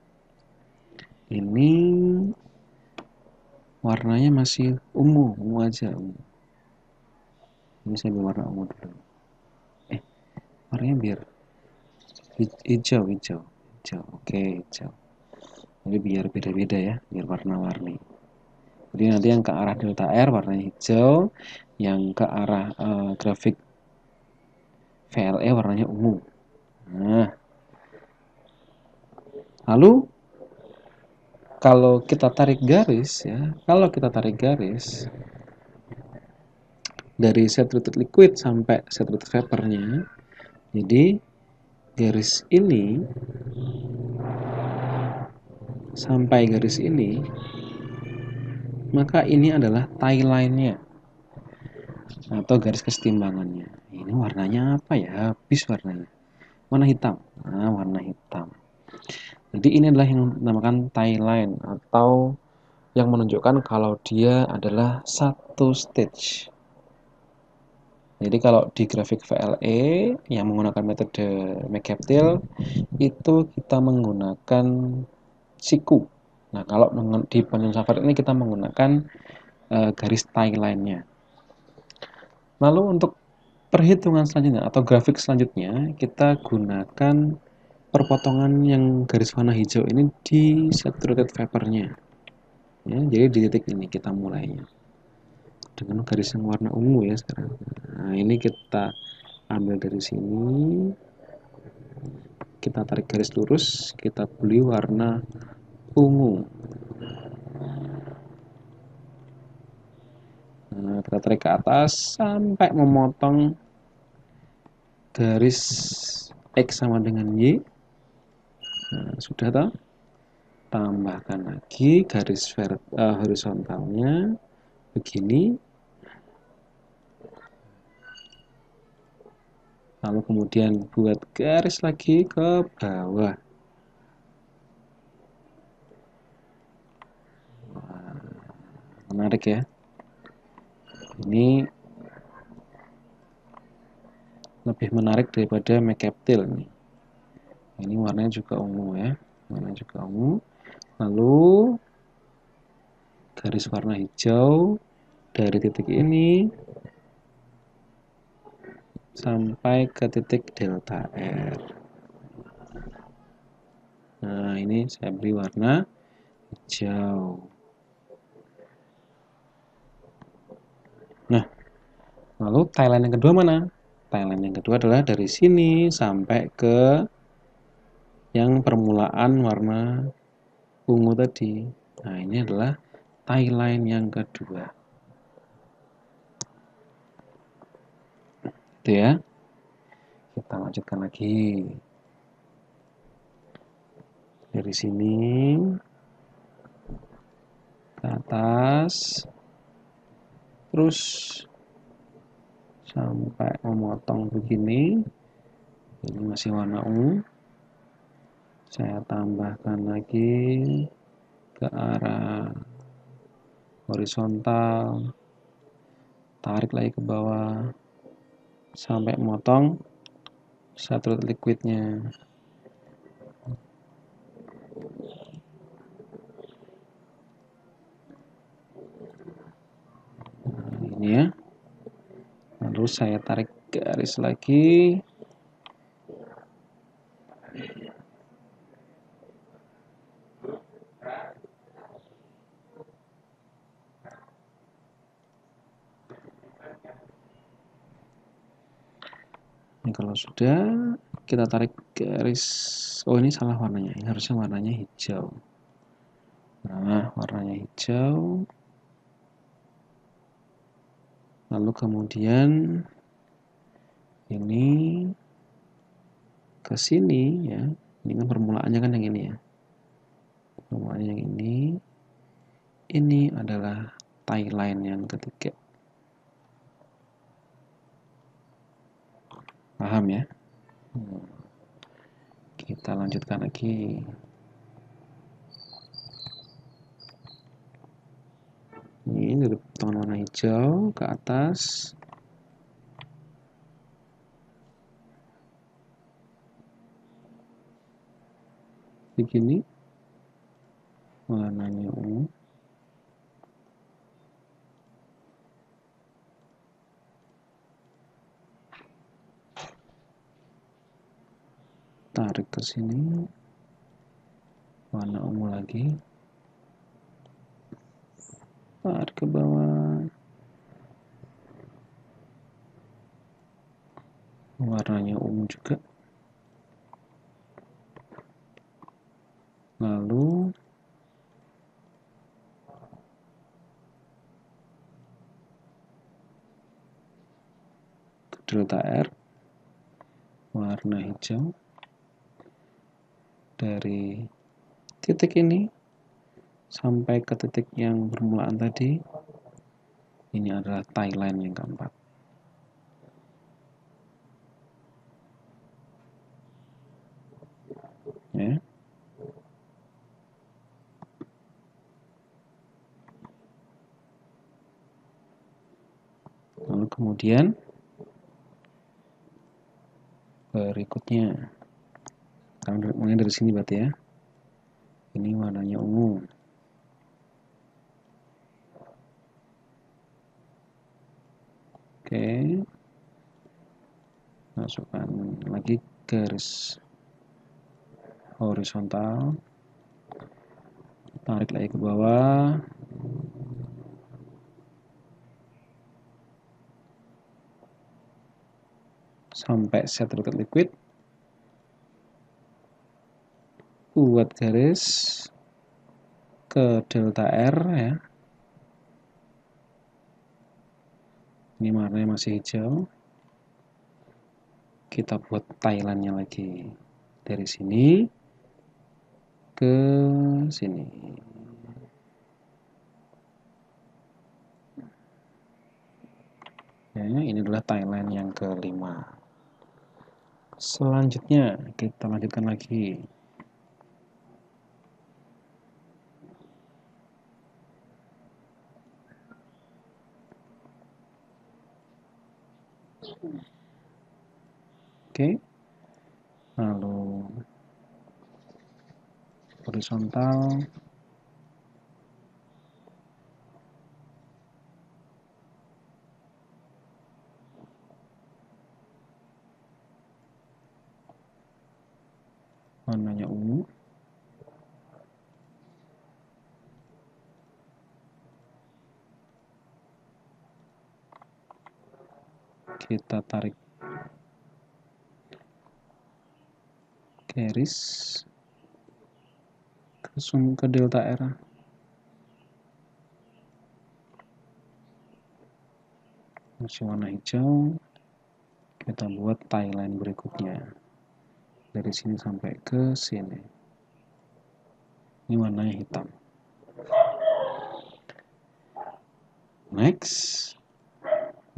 Ini warnanya masih ungu aja. Ini saya warna ungu dulu. Warnanya biar hijau. Oke, hijau. Jadi biar beda-beda ya, biar warna-warni. Jadi nanti yang ke arah delta R warnanya hijau, yang ke arah grafik VLE warnanya ungu. Nah, lalu kalau kita tarik garis dari saturated liquid sampai saturated vapornya, jadi garis ini sampai garis ini, maka ini adalah tie line-nya atau garis kesetimbangannya. Ini warnanya apa ya? Habis warnanya. Warna hitam. Nah, warna hitam. Jadi ini adalah yang dinamakan tie line atau yang menunjukkan kalau dia adalah satu stage. Jadi kalau di grafik VLE yang menggunakan metode McCabe-Thiele itu kita menggunakan siku. Nah, kalau di Banyuwangi Safari ini kita menggunakan garis tie line-nya. Lalu untuk perhitungan selanjutnya atau grafik selanjutnya kita gunakan perpotongan yang garis warna hijau ini di saturated vapor-nya. Ya, jadi di titik ini kita mulainya dengan garis yang warna ungu ya sekarang. Nah, ini kita ambil dari sini, kita tarik garis lurus, kita beli warna ungu. Nah, kita tarik ke atas sampai memotong garis X sama dengan Y. Nah, sudah toh? Tambahkan lagi garis horizontalnya begini. Lalu kemudian buat garis lagi ke bawah. Menarik ya. Ini lebih menarik daripada McCabe-Thiele nih. Ini warnanya juga ungu ya. Warnanya juga ungu. Lalu garis warna hijau dari titik ini sampai ke titik delta R. Nah, ini saya beri warna hijau. Nah, lalu tie line yang kedua mana? Tie line yang kedua adalah dari sini sampai ke yang permulaan warna ungu tadi. Nah, ini adalah tie line yang kedua. Itu ya. Kita lanjutkan lagi. Dari sini ke atas. Terus sampai memotong begini. Ini masih warna ungu. Saya tambahkan lagi ke arah horizontal, tarik lagi ke bawah sampai memotong saturated liquidnya. Nah, ini ya. Lalu saya tarik garis lagi. Ini kalau sudah, kita tarik garis. Oh, ini salah warnanya. Ini harusnya warnanya hijau. Nah, warnanya hijau. Lalu kemudian ini ke sini ya. Ini kan permulaannya kan yang ini ya. Permulaannya yang ini. Ini adalah tie line yang ketiga. Paham ya? Kita lanjutkan lagi. Ini dari potongan warna hijau ke atas. Begini. Warnanya ungu. Tarik ke sini. Warna ungu lagi. Tarik ke bawah. Warnanya ungu juga. Lalu ke delta R. Warna hijau. Dari titik ini sampai ke titik yang permulaan tadi. Ini adalah tie line yang keempat. Ya. Lalu kemudian berikutnya. Kita mulai dari sini berarti ya. Ini warnanya ungu. Oke. Masukkan lagi garis horizontal. Tarik lagi ke bawah. Sampai saturated liquid. Buat garis ke delta R ya. Ini warnanya masih hijau. Kita buat Thailandnya lagi. Dari sini ke sini. Ya, ini adalah Thailand yang kelima. Selanjutnya kita lanjutkan lagi. Oke. Lalu horizontal. Warnanya ungu. Kita tarik garis ke delta R. Masih warna hijau. Kita buat Thailand berikutnya. Dari sini sampai ke sini. Ini warnanya hitam. Next.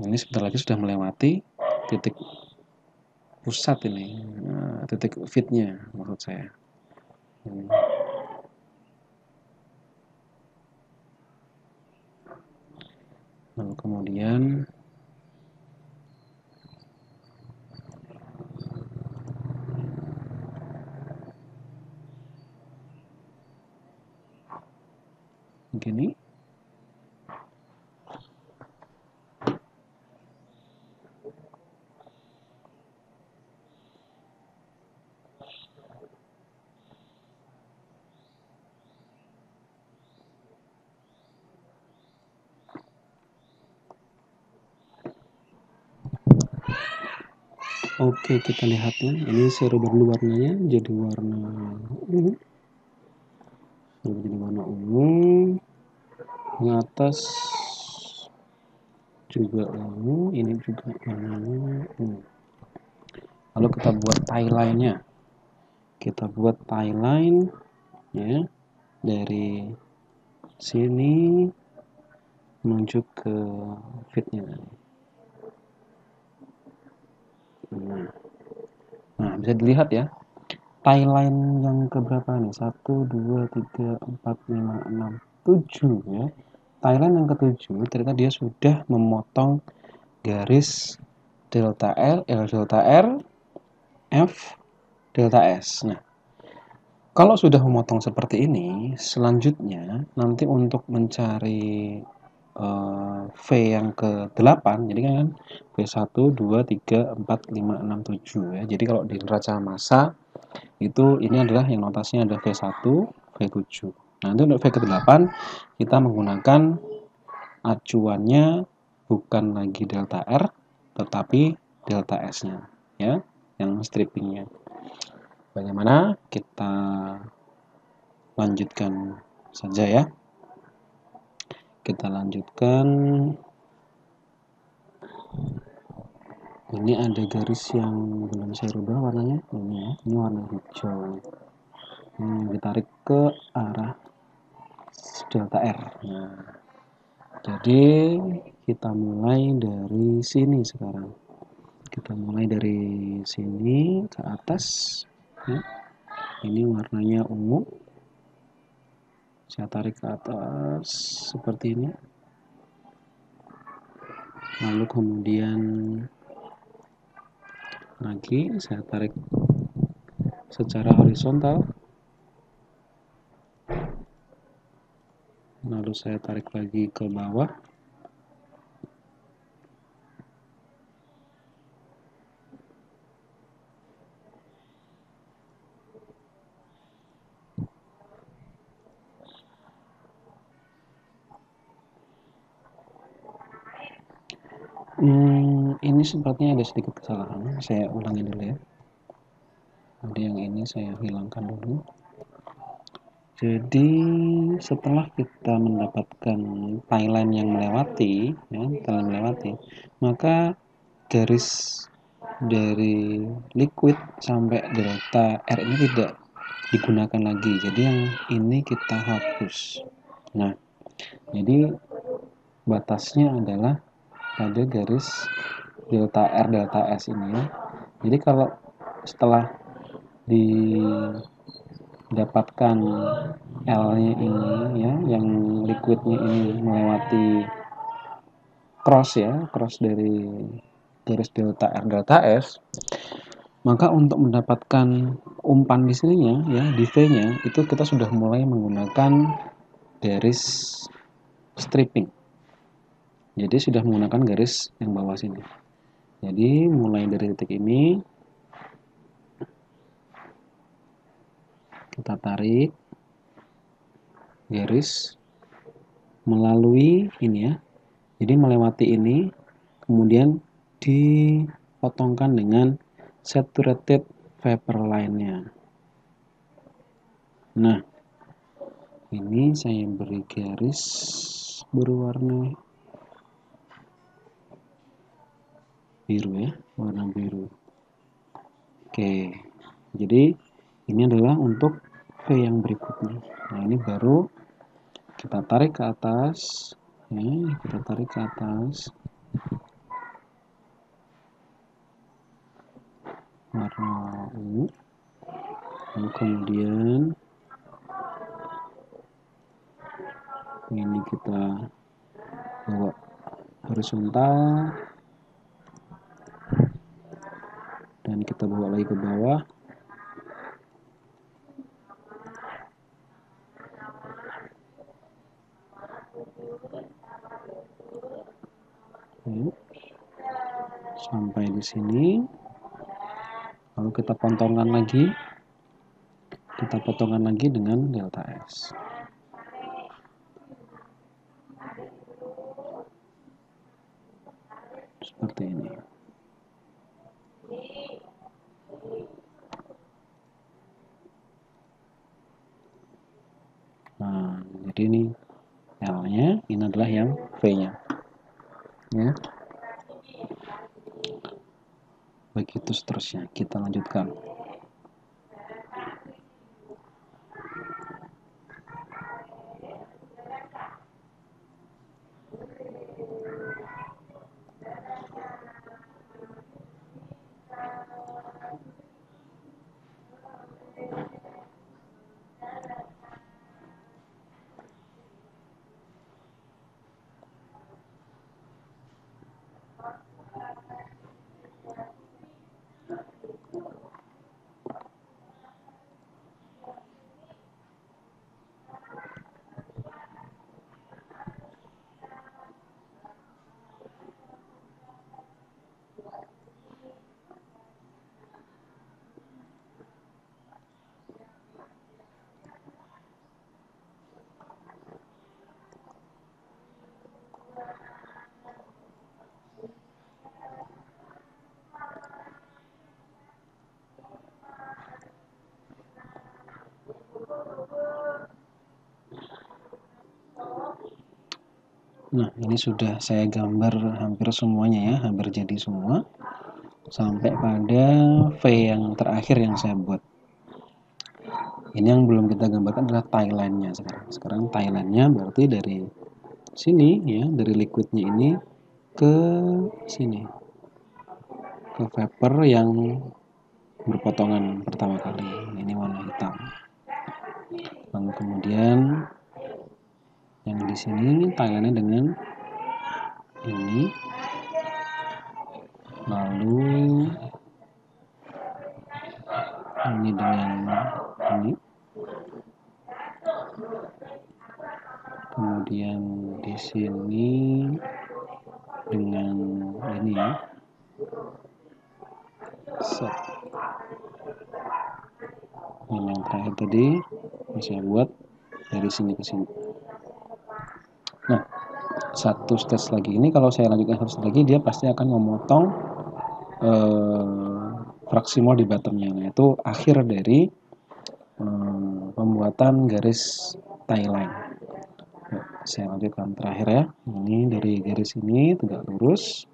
Ini sebentar lagi sudah melewati titik pusat ini. Nah, titik fitnya maksud saya. Lalu kemudian begini. Oke, kita lihat ya. Ini saya rubah dulu warnanya jadi warna ungu. Jadi warna ungu. Yang atas juga ungu, ini juga warnanya ungu. Lalu kita buat tie-line-nya. Kita buat tie-line ya dari sini menuju ke fitnya. Nah, bisa dilihat ya. Tie-line yang keberapa nih? 1, 2, 3, 4, 5, 6, 7 ya. Tie-line yang ketujuh ternyata dia sudah memotong garis delta L, delta R, F, delta S. Nah, kalau sudah memotong seperti ini, selanjutnya nanti untuk mencari V yang ke-8, jadi kan V1, 2, 3, 4, 5, 6, 7 ya. Jadi kalau di neraca massa itu ini adalah yang notasinya ada V1, V7. Nah, untuk V ke-8 kita menggunakan acuannya bukan lagi delta R tetapi delta S-nya ya, yang strippingnya. Bagaimana? Kita lanjutkan saja ya. Kita lanjutkan. Ini ada garis yang belum saya rubah warnanya. Ini ya, ini warna hijau. Ini ditarik ke arah delta R. Nah, jadi kita mulai dari sini sekarang. Kita mulai dari sini ke atas. Ya. Ini warnanya ungu. Saya tarik ke atas seperti ini. Lalu kemudian lagi, saya tarik secara horizontal, lalu saya tarik lagi ke bawah. Ini sepertinya ada sedikit kesalahan, saya ulangi dulu ya. Jadi yang ini saya hilangkan dulu. Jadi setelah kita mendapatkan timeline yang melewati, ya, telah melewati, maka garis dari liquid sampai delta R ini tidak digunakan lagi. Jadi yang ini kita hapus. Nah, jadi batasnya adalah pada garis delta R delta S ini ya. Jadi kalau setelah didapatkan L-nya ini ya, yang liquidnya ini melewati cross ya, cross dari garis delta R delta S, maka untuk mendapatkan umpan di sininya ya, di V-nya itu kita sudah mulai menggunakan garis stripping. Jadi sudah menggunakan garis yang bawah sini. Jadi mulai dari titik ini kita tarik garis melalui ini ya. Jadi melewati ini, kemudian dipotongkan dengan saturated vapor line-nya. Nah, ini saya beri garis berwarna biru ya, warna biru. Oke, jadi ini adalah untuk V yang berikutnya. Nah, ini baru kita tarik ke atas, ya, kita tarik ke atas. Warna ungu. Lalu kemudian ini kita bawa horizontal dan kita bawa lagi ke bawah. Sampai di sini, lalu kita potongkan lagi, dengan delta S. Seperti ini. Nah, jadi ini L-nya, ini adalah yang V-nya. Ya. Begitu seterusnya, kita lanjutkan. Nah, ini sudah saya gambar hampir semuanya ya, hampir jadi semua. Sampai pada V yang terakhir yang saya buat. Ini yang belum kita gambarkan adalah tie-line-nya sekarang. Sekarang tie-line-nya berarti dari sini ya, dari liquidnya ini ke sini. Ke vapor yang berpotongan pertama kali. Ini warna hitam. Lalu kemudian yang di sini tie-line-nya dengan ini. Lalu ini dengan ini, kemudian di sini dengan ini ya. Set. Ini yang terakhir tadi saya buat dari sini ke sini. Nah, satu stage lagi ini kalau saya lanjutkan satu stage lagi, dia pasti akan memotong fraksi mol di bottomnya. Nah, itu akhir dari pembuatan garis tie line. Saya lanjutkan terakhir ya. Ini dari garis ini tegak lurus,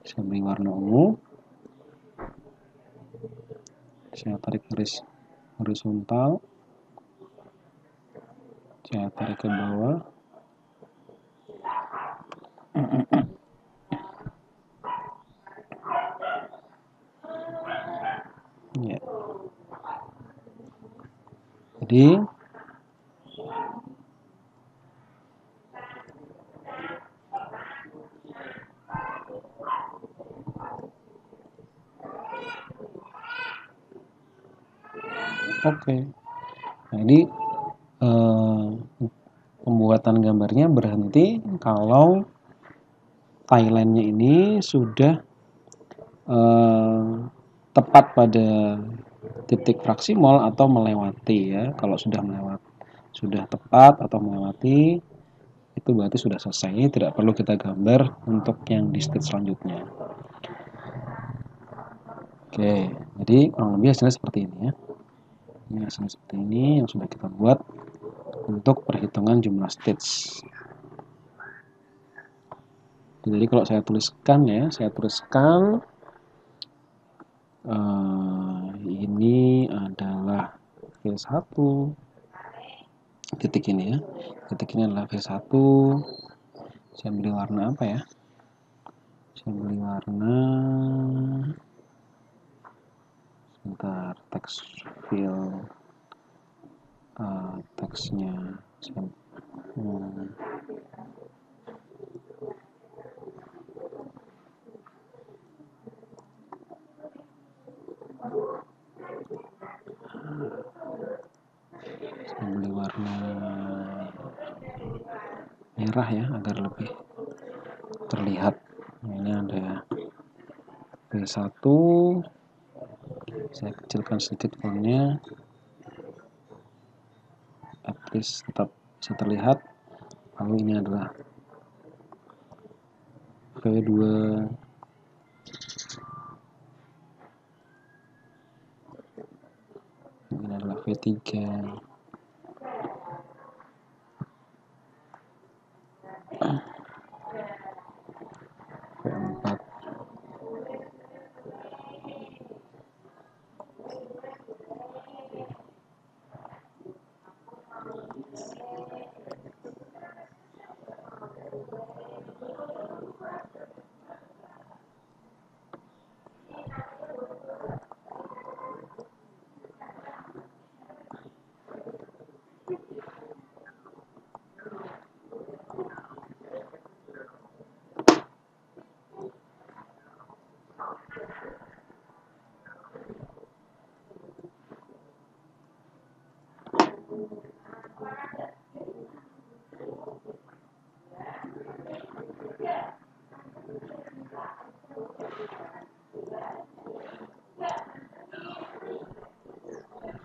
saya beri warna ungu, saya tarik garis horizontal, saya tarik ke bawah, ya. Jadi oke. Nah, ini pembuatan gambarnya berhenti kalau tie line-nya ini sudah tepat pada titik fraksi mol atau melewati ya. Kalau sudah tepat atau melewati, itu berarti sudah selesai. Tidak perlu kita gambar untuk yang di stage selanjutnya. Oke, jadi kurang lebih hasilnya seperti ini ya. Ini hasilnya seperti ini yang sudah kita buat untuk perhitungan jumlah stage. Jadi kalau saya tuliskan ya, ini adalah V1 titik ini ya. Titik ini adalah V1. Saya beri warna apa ya? Saya beri warna sebentar, text fill teksnya saya beri warna merah ya agar lebih terlihat. Ini ada V1, saya kecilkan sedikit fontnya, at least tetap bisa terlihat. Lalu ini adalah V2, ini adalah V3, V4.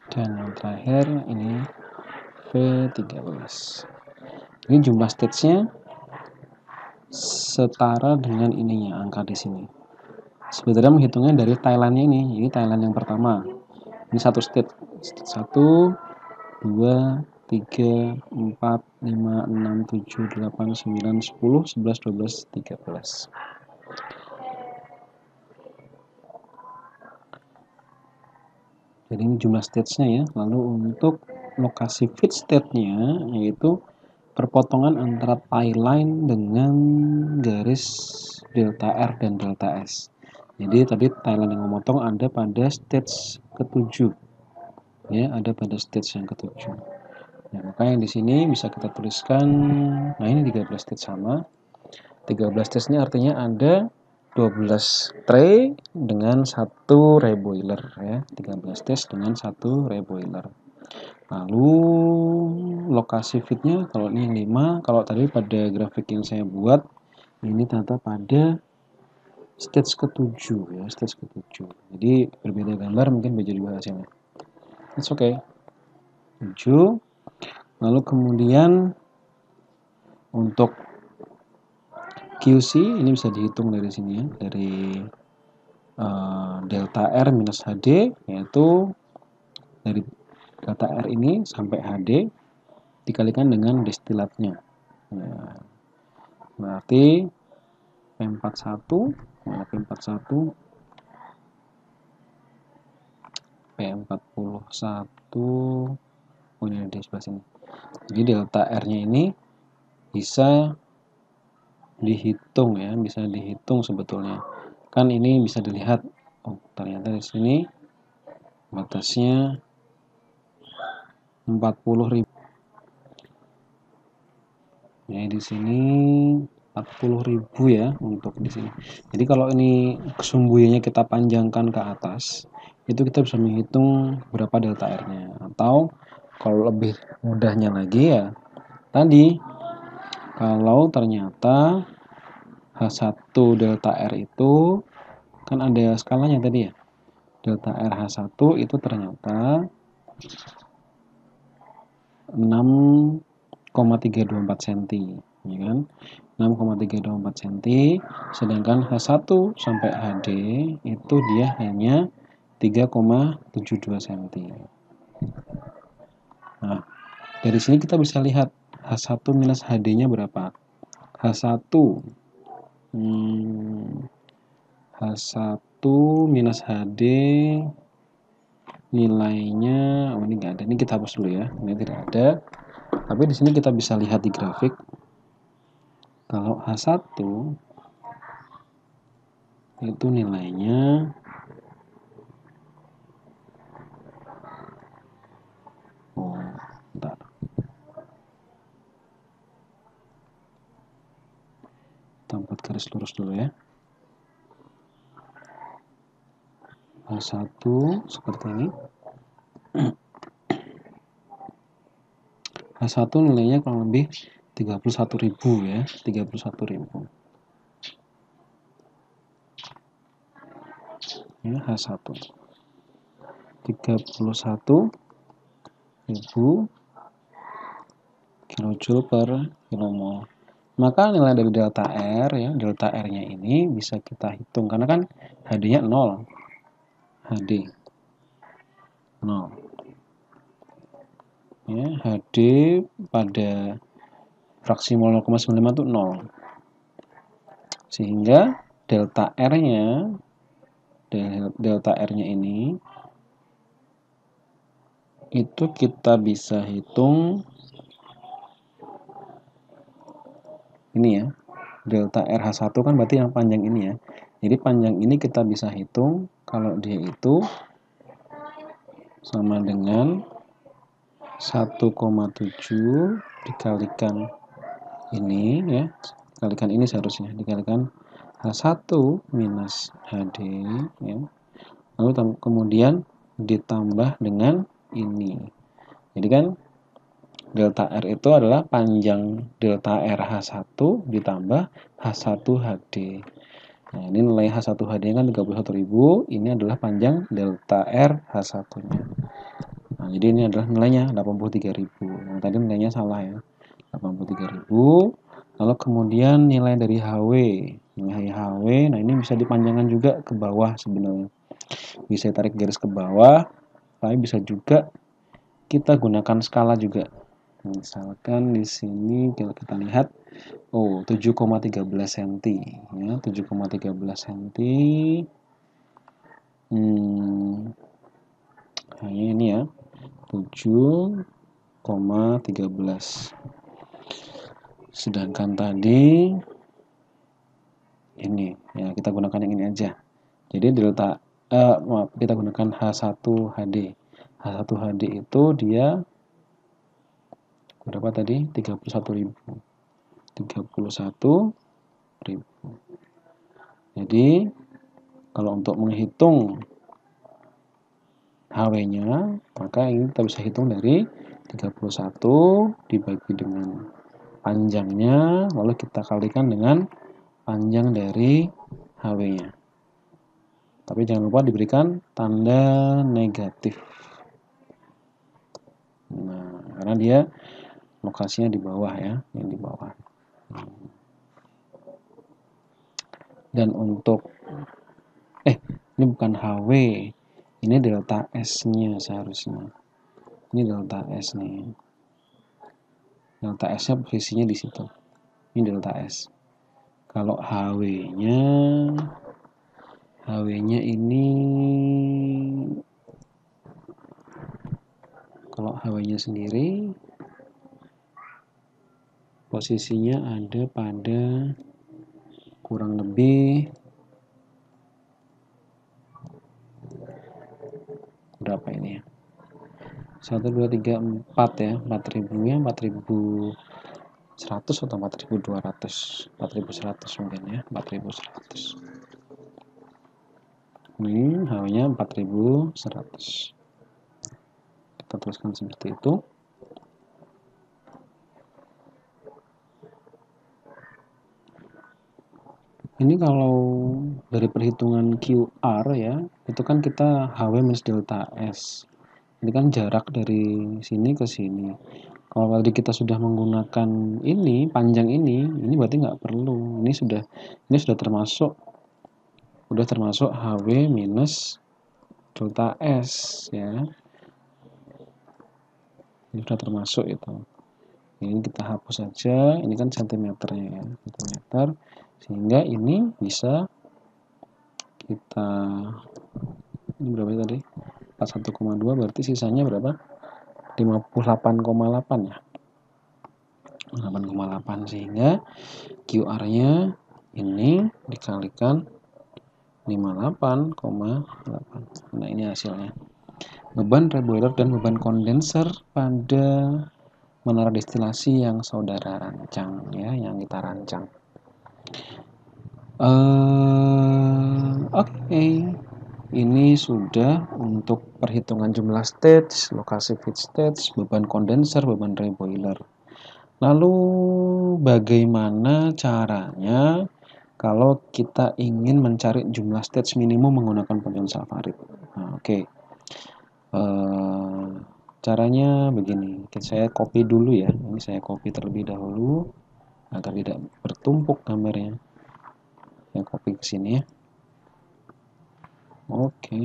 Dan yang terakhir ini V13. Ini jumlah stage-nya setara dengan ininya, angka di sini. Sebenarnya menghitungnya dari Thailandnya ini Thailand yang pertama. Ini satu stage. 1, 2, 3, 4, 5, 6, 7, 8, 9, 10, 11, 12, 13. Jadi ini jumlah stage-nya ya. Lalu untuk lokasi feed state-nya yaitu perpotongan antara tie line dengan garis delta R dan delta S. Jadi tadi tie line yang memotong ada pada stage ke-7. Ya, ada pada stage yang ke-7. Nah, makanya di sini bisa kita tuliskan, nah ini 13 stage sama. 13 stage ini artinya ada 12 tray dengan 1 reboiler ya, 13 tes dengan 1 reboiler. Lalu lokasi fitnya kalau ini 5, kalau tadi pada grafik yang saya buat ini ternyata pada stage ke-7 ya, stage ke-7. Jadi berbeda gambar mungkin beda juga hasilnya. It's okay. 7. Lalu kemudian untuk QC ini bisa dihitung dari sini ya, dari delta R minus HD, yaitu dari delta R ini sampai HD dikalikan dengan destilatnya. Ya, berarti P41, P41, P41, oh ini di sebelah sini. Jadi delta R-nya ini bisa dihitung ya, bisa dihitung sebetulnya. Kan ini bisa dilihat, oh ternyata di sini batasnya 40.000. Ya di sini 40.000 ya untuk di sini. Jadi kalau ini sumbunya kita panjangkan ke atas, itu kita bisa menghitung berapa delta R-nya. Atau kalau lebih mudahnya lagi ya, tadi kalau ternyata H1 delta R itu kan ada skalanya tadi ya. Delta R H1 itu ternyata 6,324 cm, ya kan? 6,324 cm, sedangkan H1 sampai HD itu dia hanya 3,72 cm. Nah, dari sini kita bisa lihat H1 minus HD-nya berapa. H1 H1 minus HD nilainya, oh ini nggak ada, ini kita hapus dulu ya, ini tidak ada. Tapi di sini kita bisa lihat di grafik kalau H1 itu nilainya bentar. Kita buat garis lurus dulu ya. H1 seperti ini. H1 nilainya kurang lebih 31.000 ya, 31.000. Ya, H1 31.000 kilojoule per kilomol. Maka nilai dari delta R ya, delta R-nya ini bisa kita hitung karena kan HD-nya 0. HD 0. Ya, HD pada fraksi mol 0,95 itu 0. Sehingga delta R-nya ini itu kita bisa hitung ini ya. Delta RH1 kan berarti yang panjang ini ya. Jadi panjang ini kita bisa hitung kalau dia itu sama dengan 1,7 dikalikan ini ya. Dikalikan ini seharusnya dikalikan H1 minus HD ya. Lalu kemudian ditambah dengan ini. Jadi kan delta R itu adalah panjang delta R H1 ditambah H1 HD. Nah, ini nilai H1 HD kan 31.000, ini adalah panjang delta R H1-nya. Nah, jadi ini adalah nilainya 83.000. Nah, tadi nilainya salah ya. 83.000. Lalu kemudian nilai dari HW. Nilai HW, nah ini bisa dipanjangkan juga ke bawah sebenarnya. Bisa tarik garis ke bawah, tapi bisa juga kita gunakan skala juga. Misalkan di sini kalau kita lihat, oh 7,13 cm ya, 7,13 cm. Hanya ini ya, 7,13. Sedangkan tadi ini ya, kita gunakan yang ini aja. Jadi delta maaf, kita gunakan H1 HD. H1 HD itu dia berapa tadi? 31.000. 31.000. Jadi kalau untuk menghitung HW-nya, maka ini kita bisa hitung dari 31 dibagi dengan panjangnya, lalu kita kalikan dengan panjang dari HW-nya. Tapi jangan lupa diberikan tanda negatif. Nah, karena dia lokasinya di bawah ya, yang di bawah. Dan untuk ini bukan HW, ini delta S-nya seharusnya. Ini delta S nih. Delta S-nya posisinya di situ. Ini delta S. Kalau HW-nya ini, kalau HW-nya sendiri posisinya ada pada kurang lebih berapa ini ya? 1, 2, 3, 4 ya. 4000-nya 4100 atau 4200. 4100 mungkin ya. 4100. Ini HW-nya 4100. Kita tuliskan seperti itu. Ini kalau dari perhitungan QR ya, itu kan kita HW minus delta S. Ini kan jarak dari sini ke sini. Kalau tadi kita sudah menggunakan ini, panjang ini berarti nggak perlu. Ini sudah termasuk HW minus delta S ya. Ini sudah termasuk itu. Ini kita hapus saja. Ini kan sentimeternya ya, sentimeter. Sehingga ini bisa kita, ini berapa tadi? 41,2 berarti sisanya berapa? 58,8 ya. 8,8 sehingga QR-nya ini dikalikan 58,8. Nah, ini hasilnya. Beban reboiler dan beban kondenser pada menara destilasi yang saudara rancang ya, yang kita rancang. Oke. Ini sudah untuk perhitungan jumlah stage, lokasi feed stage, beban kondenser, beban reboiler. Lalu bagaimana caranya kalau kita ingin mencari jumlah stage minimum menggunakan pondensal varit? Nah, oke. Caranya begini. Saya copy dulu ya. Ini saya copy terlebih dahulu agar tidak bertumpuk gambarnya. Saya copy ke sini ya. Oke.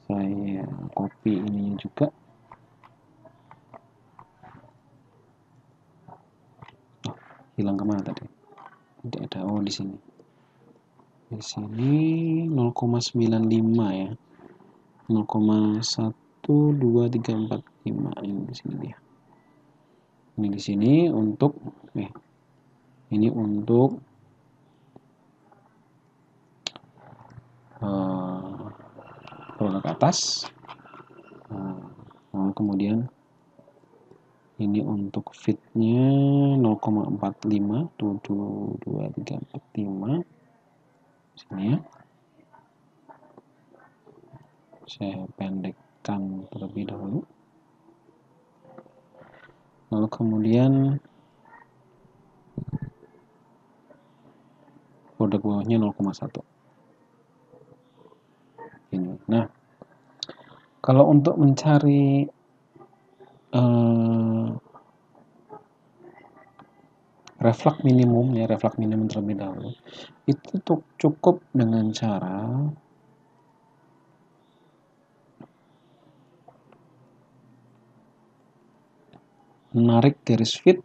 Saya copy ininya juga. Hilang kemana tadi? Tidak ada. Oh, di sini. Di sini 0,95 ya. 0,12345 ini di sini dia. Ini di sini untuk ini untuk produk ke atas. Nah, kemudian ini untuk fitnya 0,45 72345 sini ya. Saya pendekkan terlebih dahulu. Lalu kemudian produk bawahnya 0,1 ini. Nah, kalau untuk mencari reflux minimum ya, reflux minimum terlebih dahulu, itu cukup dengan cara menarik garis fit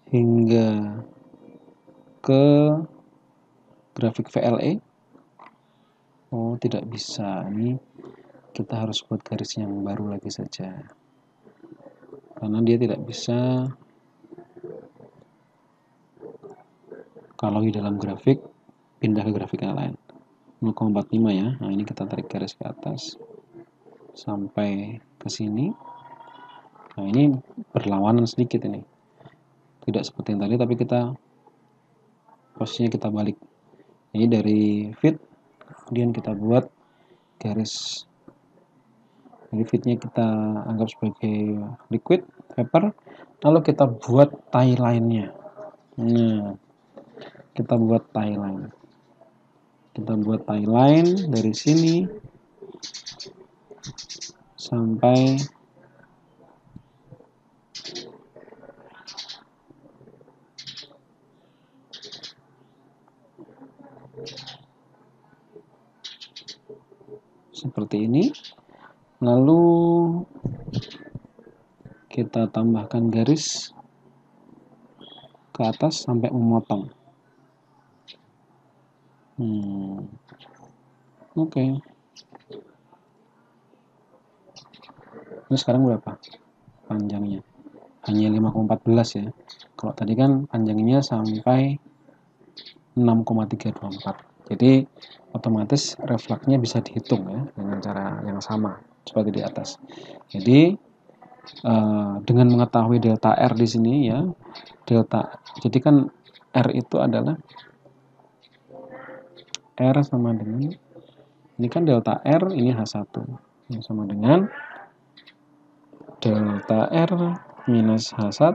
hingga ke grafik VLE. Oh, tidak bisa. Ini kita harus buat garis yang baru lagi saja. Karena dia tidak bisa kalau di dalam grafik pindah ke grafik yang lain. 0,45 ya. Nah, ini kita tarik garis ke atas sampai ke sini. Nah, ini berlawanan sedikit ini. Tidak seperti yang tadi, tapi kita posisinya kita balik. Jadi dari fit, kemudian kita buat garis. Jadi fitnya kita anggap sebagai liquid paper, lalu kita buat tie line-nya. Nah, kita buat tie line. Kita buat tie line dari sini sampai seperti ini. Lalu kita tambahkan garis ke atas sampai memotong. Oke. Ini sekarang berapa panjangnya? Hanya 5,14 ya. Kalau tadi kan panjangnya sampai 6,324. Jadi otomatis refleksnya bisa dihitung ya dengan cara yang sama seperti di atas. Jadi dengan mengetahui delta R di sini ya, jadi kan R itu adalah R sama dengan, ini kan delta R, ini H1 yang sama dengan delta R minus H1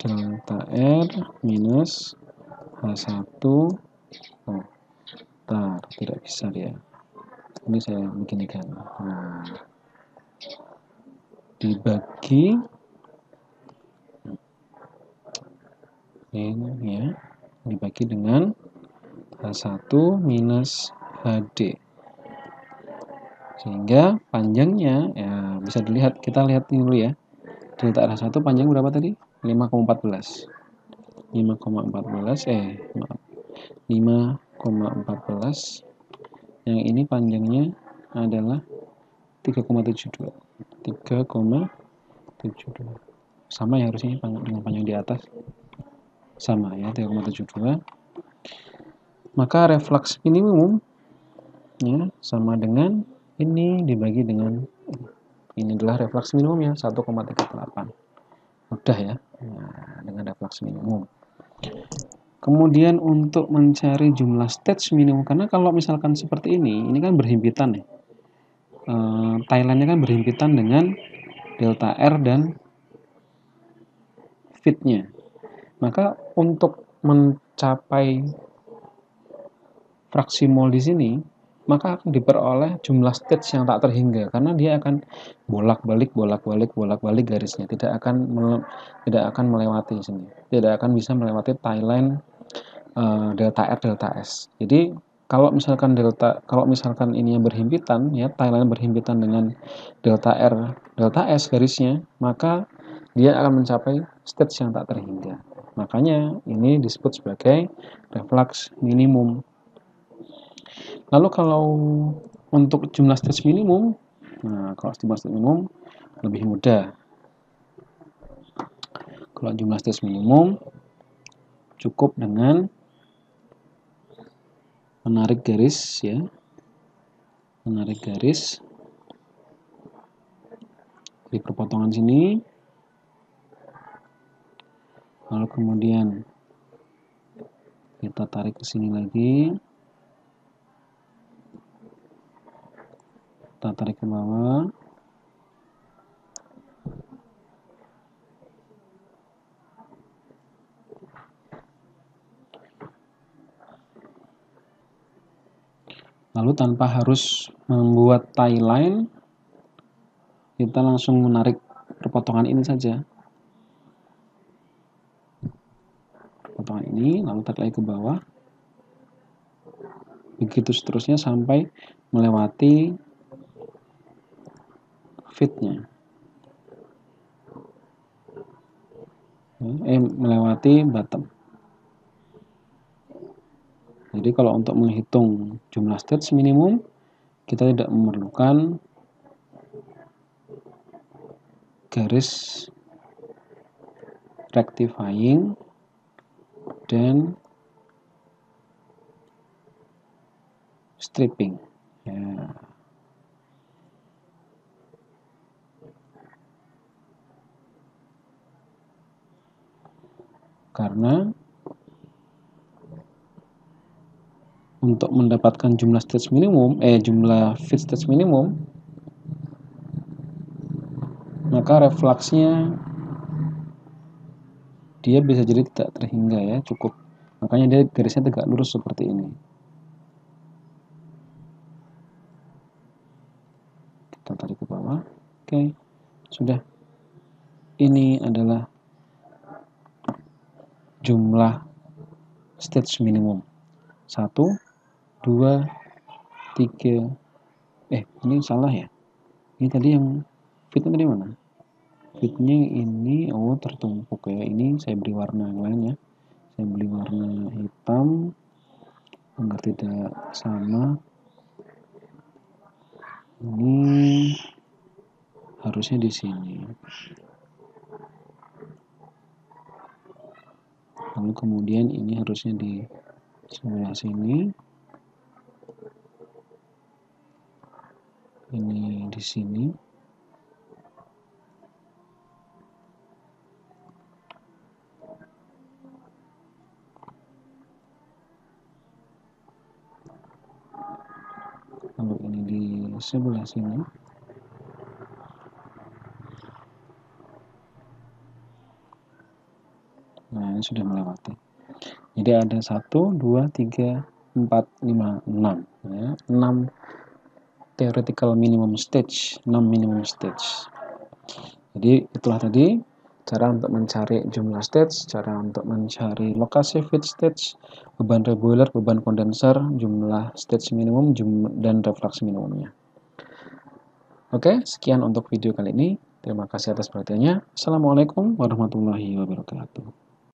delta R minus H1. Oh, tidak bisa dia. Ini saya beginikan. Nah, dibagi ini ya, dibagi dengan H1 minus HD. Sehingga panjangnya ya bisa dilihat, kita lihat ini dulu ya. Delta R1 panjang berapa tadi? 5,14. 5,14. Yang ini panjangnya adalah 3,72. 3,72. Sama ya harusnya dengan panjang di atas. Sama ya, 3,72. Maka refleks minimum ya sama dengan ini dibagi dengan ini adalah refleks minimum ya, 1,38. Mudah ya. Nah, dengan refleks minimum. Kemudian untuk mencari jumlah stage minimum, karena kalau misalkan seperti ini kan berhimpitan ya. Thailandnya kan berhimpitan dengan delta R dan fitnya. Maka untuk mencapai fraksi mol di sini, maka akan diperoleh jumlah stage yang tak terhingga karena dia akan bolak-balik garisnya, tidak akan melewati sini, tidak akan bisa melewati tie line delta R delta S. Jadi kalau misalkan ini yang berhimpitan ya, tie line berhimpitan dengan delta R delta S garisnya, maka dia akan mencapai stage yang tak terhingga. Makanya ini disebut sebagai reflux minimum. Lalu kalau untuk jumlah stage minimum, nah kalau jumlah stage minimum lebih mudah. Kalau jumlah stage minimum cukup dengan menarik garis ya, menarik garis di perpotongan sini, lalu kemudian kita tarik ke sini lagi, kita tarik ke bawah, lalu tanpa harus membuat tie line, kita langsung menarik perpotongan ini saja, perpotongan ini, lalu tarik lagi ke bawah, begitu seterusnya sampai melewati fitnya, melewati bottom. Jadi kalau untuk menghitung jumlah stage minimum, kita tidak memerlukan garis rectifying dan stripping. Ya. Karena untuk mendapatkan jumlah stage minimum, jumlah feed stage minimum, maka refluksnya dia bisa jadi tidak terhingga ya, cukup. Makanya dia garisnya tegak lurus seperti ini. Kita tarik ke bawah. Oke, sudah. Ini adalah jumlah stage minimum. 1, 2, 3. Ini salah ya. Ini tadi yang fitnya tadi mana? Fitnya ini, tertumpuk ya. Ini saya beri warna yang lain ya. Saya beri warna hitam agar tidak sama. Ini harusnya di sini. Lalu kemudian ini harusnya di sebelah sini. Ini di sini. Lalu ini di sebelah sini. Nah, ini sudah melewati. Jadi ada 1, 2, 3, 4, 5, 6. Ya, 6 theoretical minimum stage. 6 minimum stage. Jadi itulah tadi cara untuk mencari jumlah stage, cara untuk mencari lokasi feed stage, beban reboiler, beban kondenser, jumlah stage minimum, dan reflux minimumnya. Oke, sekian untuk video kali ini. Terima kasih atas perhatiannya. Assalamualaikum warahmatullahi wabarakatuh.